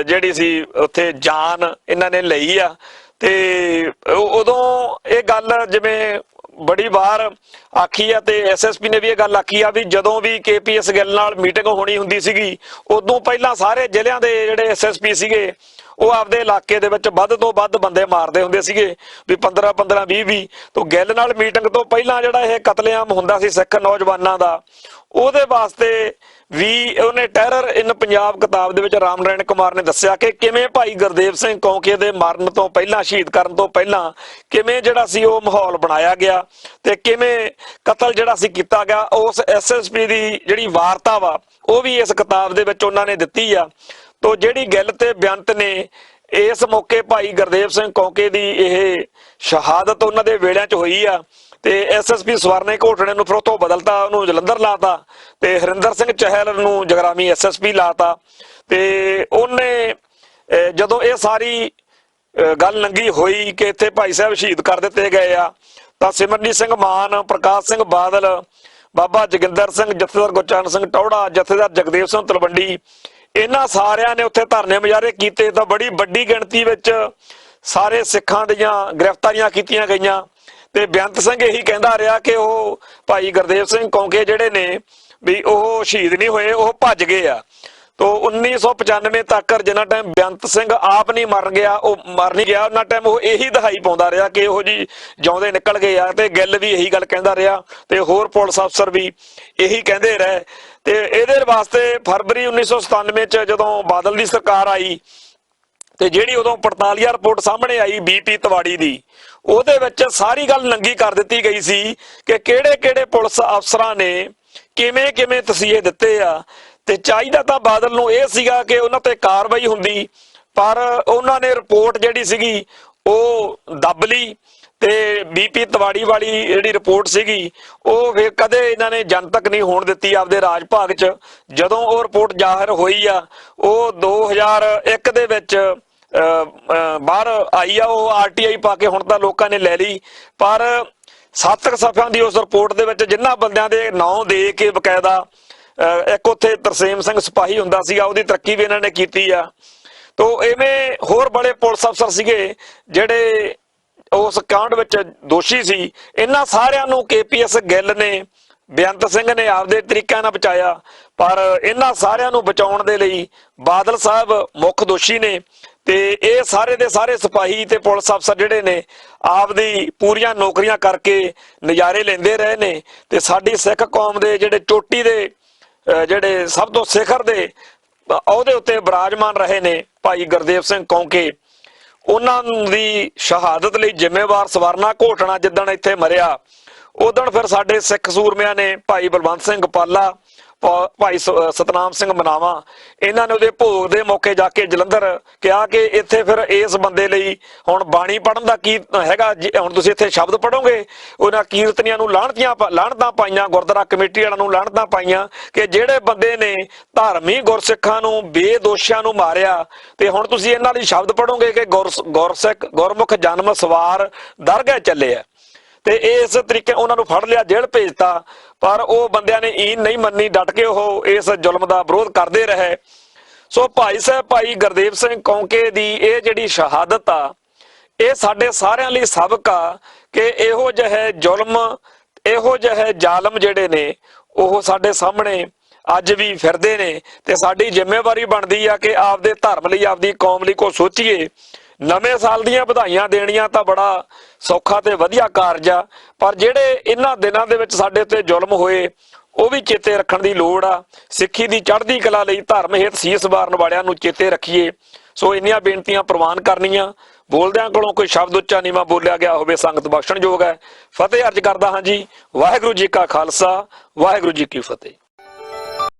ਜਿਹੜੀ ਸੀ ਉੱਥੇ ਜਾਨ ਇਹਨਾਂ ਨੇ ਲਈ ਆ। ਤੇ ਉਦੋਂ ਇਹ ਗੱਲ ਜਿਵੇਂ ਬੜੀ ਵਾਰ ਆਖੀ ਆ ਤੇ ਐਸਐਸਪੀ ਨੇ ਵੀ ਇਹ ਗੱਲ ਆਖੀ ਆ ਵੀ ਜਦੋਂ ਵੀ ਕੇਪੀਐਸ ਗਿੱਲ ਨਾਲ ਮੀਟਿੰਗ ਹੋਣੀ ਹੁੰਦੀ ਸੀਗੀ ਉਦੋਂ ਪਹਿਲਾਂ ਸਾਰੇ ਜ਼ਿਲ੍ਹਿਆਂ ਦੇ ਜਿਹੜੇ ਐਸਐਸਪੀ ਸੀਗੇ ਉਹ ਆਪਦੇ ਇਲਾਕੇ ਦੇ ਵਿੱਚ ਵੱਧ ਤੋਂ ਵੱਧ ਬੰਦੇ ਮਾਰਦੇ ਹੁੰਦੇ ਸੀਗੇ ਵੀ 15 15 20 20। ਤੋਂ ਗਿੱਲ ਨਾਲ ਮੀਟਿੰਗ ਤੋਂ ਪਹਿਲਾਂ ਜਿਹੜਾ ਇਹ ਕਤਲੇਆਮ ਹੁੰਦਾ ਸੀ ਸਿੱਖ ਨੌਜਵਾਨਾਂ ਦਾ, ਉਹਦੇ ਵਾਸਤੇ ਵੀ ਉਹਨੇ ਟੈਰਰ ਇਨ ਪੰਜਾਬ ਕਿਤਾਬ ਦੇ ਵਿੱਚ ਰਾਮ ਨਰਾਇਣ ਕੁਮਾਰ ਨੇ ਦੱਸਿਆ ਕਿ ਕਿਵੇਂ ਭਾਈ ਗੁਰਦੇਵ ਸਿੰਘ ਕੌਂਕੇ ਦੇ ਮਰਨ ਤੋਂ ਪਹਿਲਾਂ, ਸ਼ਹੀਦ ਕਰਨ ਤੋਂ ਪਹਿਲਾਂ ਕਿਵੇਂ ਜਿਹੜਾ ਸੀ ਉਹ ਮਾਹੌਲ ਬਣਾਇਆ ਗਿਆ ਤੇ ਕਿਵੇਂ ਕਤਲ ਜਿਹੜਾ ਸੀ ਕੀਤਾ ਗਿਆ। ਉਸ ਐਸਐਸਪੀ ਦੀ ਜਿਹੜੀ ਵਾਰਤਾ ਵਾ ਉਹ ਵੀ ਇਸ ਕਿਤਾਬ ਦੇ ਵਿੱਚ ਉਹਨਾਂ ਨੇ ਦਿੱਤੀ ਆ। ਤੋ ਜਿਹੜੀ ਗਿੱਲ ਤੇ ਬੇਅੰਤ ਨੇ ਇਸ ਮੌਕੇ ਭਾਈ ਗੁਰਦੇਵ ਸਿੰਘ ਕੌਂਕੇ ਦੀ ਇਹ ਸ਼ਹਾਦਤ ਉਹਨਾਂ ਦੇ ਵੇਲਿਆਂ 'ਚ ਹੋਈ ਆ ਤੇ ਐਸਐਸਪੀ ਸਵਰਨੇ ਘੋਟਣੇ ਨੂੰ ਫਿਰ ਉੱਥੋਂ ਬਦਲਤਾ, ਉਹਨੂੰ ਜਲੰਧਰ ਲਾਤਾ ਤੇ ਹਰਿੰਦਰ ਸਿੰਘ ਚਹਿਲ ਨੂੰ ਜਗਰਾਮੀ ਐਸਐਸਪੀ ਲਾਤਾ। ਤੇ ਉਹਨੇ ਜਦੋਂ ਇਹ ਸਾਰੀ ਗੱਲ ਨੰਗੀ ਹੋਈ ਕਿ ਇੱਥੇ ਭਾਈ ਸਾਹਿਬ ਸ਼ਹੀਦ ਕਰ ਦਿੱਤੇ ਗਏ ਆ ਤਾਂ ਸਿਮਰਨਜੀਤ ਸਿੰਘ ਮਾਨ, ਪ੍ਰਕਾਸ਼ ਸਿੰਘ ਬਾਦਲ, ਬਾਬਾ ਜੋਗਿੰਦਰ ਸਿੰਘ, ਜਥੇਦਾਰ ਗੁਰਚਰਨ ਸਿੰਘ ਟੌਹੜਾ, ਜਥੇਦਾਰ ਜਗਦੇਵ ਸਿੰਘ ਤਲਵੰਡੀ, ਇਹਨਾਂ ਸਾਰਿਆਂ ਨੇ ਉੱਥੇ ਧਰਨੇ ਮੁਜ਼ਾਹਰੇ ਕੀਤੇ ਤਾਂ ਬੜੀ ਵੱਡੀ ਗਿਣਤੀ ਵਿੱਚ ਸਾਰੇ ਸਿੱਖਾਂ ਦੀਆਂ ਗ੍ਰਿਫਤਾਰੀਆਂ ਕੀਤੀਆਂ ਗਈਆਂ। ਤੇ ਬੇਅੰਤ ਸਿੰਘ ਇਹੀ ਕਹਿੰਦਾ ਰਿਹਾ ਕਿ ਉਹ ਭਾਈ ਗੁਰਦੇਵ ਸਿੰਘ ਕੌਂਕੇ ਜਿਹੜੇ ਨੇ ਵੀ ਉਹ ਸ਼ਹੀਦ ਨਹੀਂ ਹੋਏ, ਉਹ ਭੱਜ ਗਏ ਆ। ਤੋ 1995 ਤੱਕ ਜਿੰਨਾ ਟਾਈਮ ਬੇਅੰਤ ਸਿੰਘ ਆਪ ਨਹੀਂ ਮਰ ਨਹੀਂ ਗਿਆ ਉਹਨਾਂ ਟਾਈਮ ਉਹ ਇਹੀ ਦਹਾਈ ਪਾਉਂਦਾ ਰਿਹਾ ਕਿ ਇਹੋ ਜੀ ਜਿਉਂਦੇ ਨਿਕਲ ਗਏ ਆ। ਤੇ ਗਿੱਲ ਵੀ ਇਹੀ ਗੱਲ ਕਹਿੰਦਾ ਰਿਹਾ ਤੇ ਹੋਰ ਪੁਲਿਸ ਅਫਸਰ ਵੀ ਇਹੀ ਕਹਿੰਦੇ ਰਹੇ। ਤੇ ਇਹਦੇ ਵਾਸਤੇ ਫਰਵਰੀ 1997 ਚ ਜਦੋਂ ਬਾਦਲ ਦੀ ਸਰਕਾਰ ਆਈ ਤੇ ਜਿਹੜੀ ਉਦੋਂ ਪੜਤਾਲੀਆ ਰਿਪੋਰਟ ਸਾਹਮਣੇ ਆਈ ਬੀਪੀ ਤਿਵਾੜੀ ਦੀ, ਉਹਦੇ ਵਿੱਚ ਸਾਰੀ ਗੱਲ ਨੰਗੀ ਕਰ ਦਿੱਤੀ ਗਈ ਸੀ ਕਿ ਕਿਹੜੇ ਪੁਲਿਸ ਅਫਸਰਾਂ ਨੇ ਕਿਵੇਂ ਕਿਵੇਂ ਤਸੀਹੇ ਦਿੱਤੇ ਆ। ਤੇ ਚਾਹੀਦਾ ਤਾਂ ਬਾਦਲ ਨੂੰ ਇਹ ਸੀਗਾ ਕਿ ਉਹਨਾਂ ਤੇ ਕਾਰਵਾਈ ਹੁੰਦੀ, ਪਰ ਉਹਨਾਂ ਨੇ ਰਿਪੋਰਟ ਜਿਹੜੀ ਸੀਗੀ ਉਹ ਦੱਬ ਲਈ ਤੇ ਬੀਪੀ ਤਿਵਾੜੀ ਵਾਲੀ ਜਿਹੜੀ ਰਿਪੋਰਟ ਸੀਗੀ ਉਹ ਫਿਰ ਕਦੇ ਇਹਨਾਂ ਨੇ ਜਨਤਕ ਨਹੀਂ ਹੋਣ ਦਿੱਤੀ ਆਪਦੇ ਰਾਜ ਭਾਗ 'ਚ। ਜਦੋਂ ਉਹ ਰਿਪੋਰਟ ਜ਼ਾਹਿਰ ਹੋਈ ਆ ਉਹ 2001 ਦੇ ਵਿੱਚ ਬਾਹਰ ਆਈ ਆ, ਉਹ ਆਰਟੀਆਈ ਪਾ ਕੇ ਹੁਣ ਤਾਂ ਲੋਕਾਂ ਨੇ ਲੈ ਲਈ। ਪਰ 7 ਸਫ਼ਿਆਂ ਦੀ ਉਸ ਰਿਪੋਰਟ ਦੇ ਵਿੱਚ ਜਿਨ੍ਹਾਂ ਬੰਦਿਆਂ ਦੇ ਨਾਂ ਦੇ ਕੇ ਬਕਾਇਦਾ ਇੱਕ ਉੱਥੇ ਤਰਸੇਮ ਸਿੰਘ ਸਿਪਾਹੀ ਹੁੰਦਾ ਸੀਗਾ, ਉਹਦੀ ਤਰੱਕੀ ਵੀ ਇਹਨਾਂ ਨੇ ਕੀਤੀ ਆ। ਤੋ ਇਵੇਂ ਹੋਰ ਬੜੇ ਪੁਲਿਸ ਅਫਸਰ ਸੀਗੇ ਜਿਹੜੇ ਉਸ ਕਾਂਡ ਵਿੱਚ ਦੋਸ਼ੀ ਸੀ। ਇਹਨਾਂ ਸਾਰਿਆਂ ਨੂੰ ਕੇਪੀਐਸ ਗਿੱਲ ਨੇ, ਬੇਅੰਤ ਸਿੰਘ ਨੇ ਆਪਦੇ ਤਰੀਕਿਆਂ ਨਾਲ ਬਚਾਇਆ, ਪਰ ਇਹਨਾਂ ਸਾਰਿਆਂ ਨੂੰ ਬਚਾਉਣ ਦੇ ਲਈ ਬਾਦਲ ਸਾਹਿਬ ਮੁੱਖ ਦੋਸ਼ੀ ਨੇ। ਤੇ ਇਹ ਸਾਰੇ ਦੇ ਸਾਰੇ ਸਿਪਾਹੀ ਤੇ ਪੁਲਿਸ ਅਫਸਰ ਜਿਹੜੇ ਨੇ ਆਪਦੀ ਪੂਰੀਆਂ ਨੌਕਰੀਆਂ ਕਰਕੇ ਨਜ਼ਾਰੇ ਲੈਂਦੇ ਰਹੇ ਨੇ। ਤੇ ਸਾਡੀ ਸਿੱਖ ਕੌਮ ਦੇ ਜਿਹੜੇ ਚੋਟੀ ਦੇ ਜਿਹੜੇ ਸਭ ਤੋਂ ਸਿਖਰ ਦੇ ਅਹੁਦੇ ਉੱਤੇ ਬਿਰਾਜਮਾਨ ਰਹੇ ਨੇ ਭਾਈ ਗੁਰਦੇਵ ਸਿੰਘ ਕੌਂਕੇ, ਉਹਨਾਂ ਦੀ ਸ਼ਹਾਦਤ ਲਈ ਜ਼ਿੰਮੇਵਾਰ ਸਵਰਨਾ ਘੋਟਣਾ ਜਿੱਦਣ ਇੱਥੇ ਮਰਿਆ ਉਦਣ ਫਿਰ ਸਾਡੇ ਸਿੱਖ ਸੂਰਮਿਆਂ ਨੇ ਭਾਈ ਬਲਵੰਤ ਸਿੰਘ ਪਾਲਾ, ਭਾਈ ਸਤਨਾਮ ਸਿੰਘ ਮਨਾਵਾ, ਇਹਨਾਂ ਨੇ ਉਹਦੇ ਭੋਗ ਦੇ ਮੌਕੇ ਜਾ ਕੇ ਜਲੰਧਰ ਕਿਹਾ ਕਿ ਇੱਥੇ ਫਿਰ ਇਸ ਬੰਦੇ ਲਈ ਹੁਣ ਬਾਣੀ ਪੜ੍ਹਨ ਦਾ ਕੀ ਹੈਗਾ, ਹੁਣ ਤੁਸੀਂ ਇੱਥੇ ਸ਼ਬਦ ਪੜੋਗੇ। ਉਹਨਾਂ ਕੀਰਤਨੀਆਂ ਨੂੰ ਲਾਹਣਤਾਂ ਪਾਈਆਂ, ਗੁਰਦੁਆਰਾ ਕਮੇਟੀ ਵਾਲਿਆਂ ਨੂੰ ਲਾਹਣਤਾਂ ਪਾਈਆਂ ਕਿ ਜਿਹੜੇ ਬੰਦੇ ਨੇ ਧਾਰਮੀ ਗੁਰਸਿੱਖਾਂ ਨੂੰ, ਬੇਦੋਸ਼ੀਆਂ ਨੂੰ ਮਾਰਿਆ ਤੇ ਹੁਣ ਤੁਸੀਂ ਇਹਨਾਂ ਲਈ ਸ਼ਬਦ ਪੜੋਗੇ ਕਿ ਗੁਰਮੁਖ ਜਨਮ ਸਵਾਰ ਦਰਗਾਹ ਚੱਲੇ ਆ। ਤੇ ਇਸ ਤਰੀਕੇ ਉਹਨਾਂ ਨੂੰ ਫੜ ਲਿਆ, ਜੇਲ੍ਹ ਭੇਜਤਾ। ਪਰ ਉਹ ਬੰਦਿਆਂ ਨੇ ਈਨ ਨਹੀਂ ਮੰਨੀ, ਡਟ ਕੇ ਉਹ ਇਸ ਜ਼ੁਲਮ ਦਾ ਵਿਰੋਧ ਕਰਦੇ ਰਹੇ। ਸੋ ਭਾਈ ਸਾਹਿਬ ਭਾਈ ਗੁਰਦੇਵ ਸਿੰਘ ਕੌਂਕੇ ਦੀ ਇਹ ਜਿਹੜੀ ਸ਼ਹਾਦਤ ਆ, ਇਹ ਸਾਡੇ ਸਾਰਿਆਂ ਲਈ ਸਬਕ ਆ ਕਿ ਇਹੋ ਜਿਹੇ ਜ਼ੁਲਮ, ਇਹੋ ਜਿਹੇ ਜ਼ਾਲਮ ਜਿਹੜੇ ਨੇ ਉਹ ਸਾਡੇ ਸਾਹਮਣੇ ਅੱਜ ਵੀ ਫਿਰਦੇ ਨੇ, ਤੇ ਸਾਡੀ ਜ਼ਿੰਮੇਵਾਰੀ ਬਣਦੀ ਆ ਕਿ ਆਪਦੇ ਧਰਮ ਲਈ, ਆਪਦੀ ਕੌਮ ਲਈ ਕੁਛ ਸੋਚੀਏ। ਨਵੇਂ ਸਾਲ ਦੀਆਂ ਵਧਾਈਆਂ ਦੇਣੀਆਂ ਤਾਂ ਬੜਾ ਸੌਖਾ ਤੇ ਵਧੀਆ ਕਾਰਜ ਆ, ਪਰ ਜਿਹੜੇ ਇਹਨਾਂ ਦਿਨਾਂ ਦੇ ਵਿੱਚ ਸਾਡੇ ਤੇ ਜ਼ੁਲਮ ਹੋਏ ਉਹ ਵੀ ਚੇਤੇ ਰੱਖਣ ਦੀ ਲੋੜ ਆ। ਸਿੱਖੀ ਦੀ ਚੜ੍ਹਦੀ ਕਲਾ ਲਈ ਧਰਮ ਹਿੱਤ ਸੀਸ ਵਾਰਨ ਵਾਲਿਆਂ ਨੂੰ ਚੇਤੇ ਰੱਖੀਏ। ਸੋ ਇੰਨੀਆਂ ਬੇਨਤੀਆਂ ਪ੍ਰਵਾਨ ਕਰਨੀਆਂ। ਬੋਲਦਿਆਂ ਕੋਲੋਂ ਕੋਈ ਸ਼ਬਦ ਉੱਚਾ ਨੀਵਾਂ ਬੋਲਿਆ ਗਿਆ ਹੋਵੇ ਸੰਗਤ ਬਖਸ਼ਣਯੋਗ ਹੈ। ਫਤਿਹ ਅਰਜ ਕਰਦਾ ਹਾਂ ਜੀ। ਵਾਹਿਗੁਰੂ ਜੀ ਕਾ ਖਾਲਸਾ, ਵਾਹਿਗੁਰੂ ਜੀ ਕੀ ਫਤਿਹ।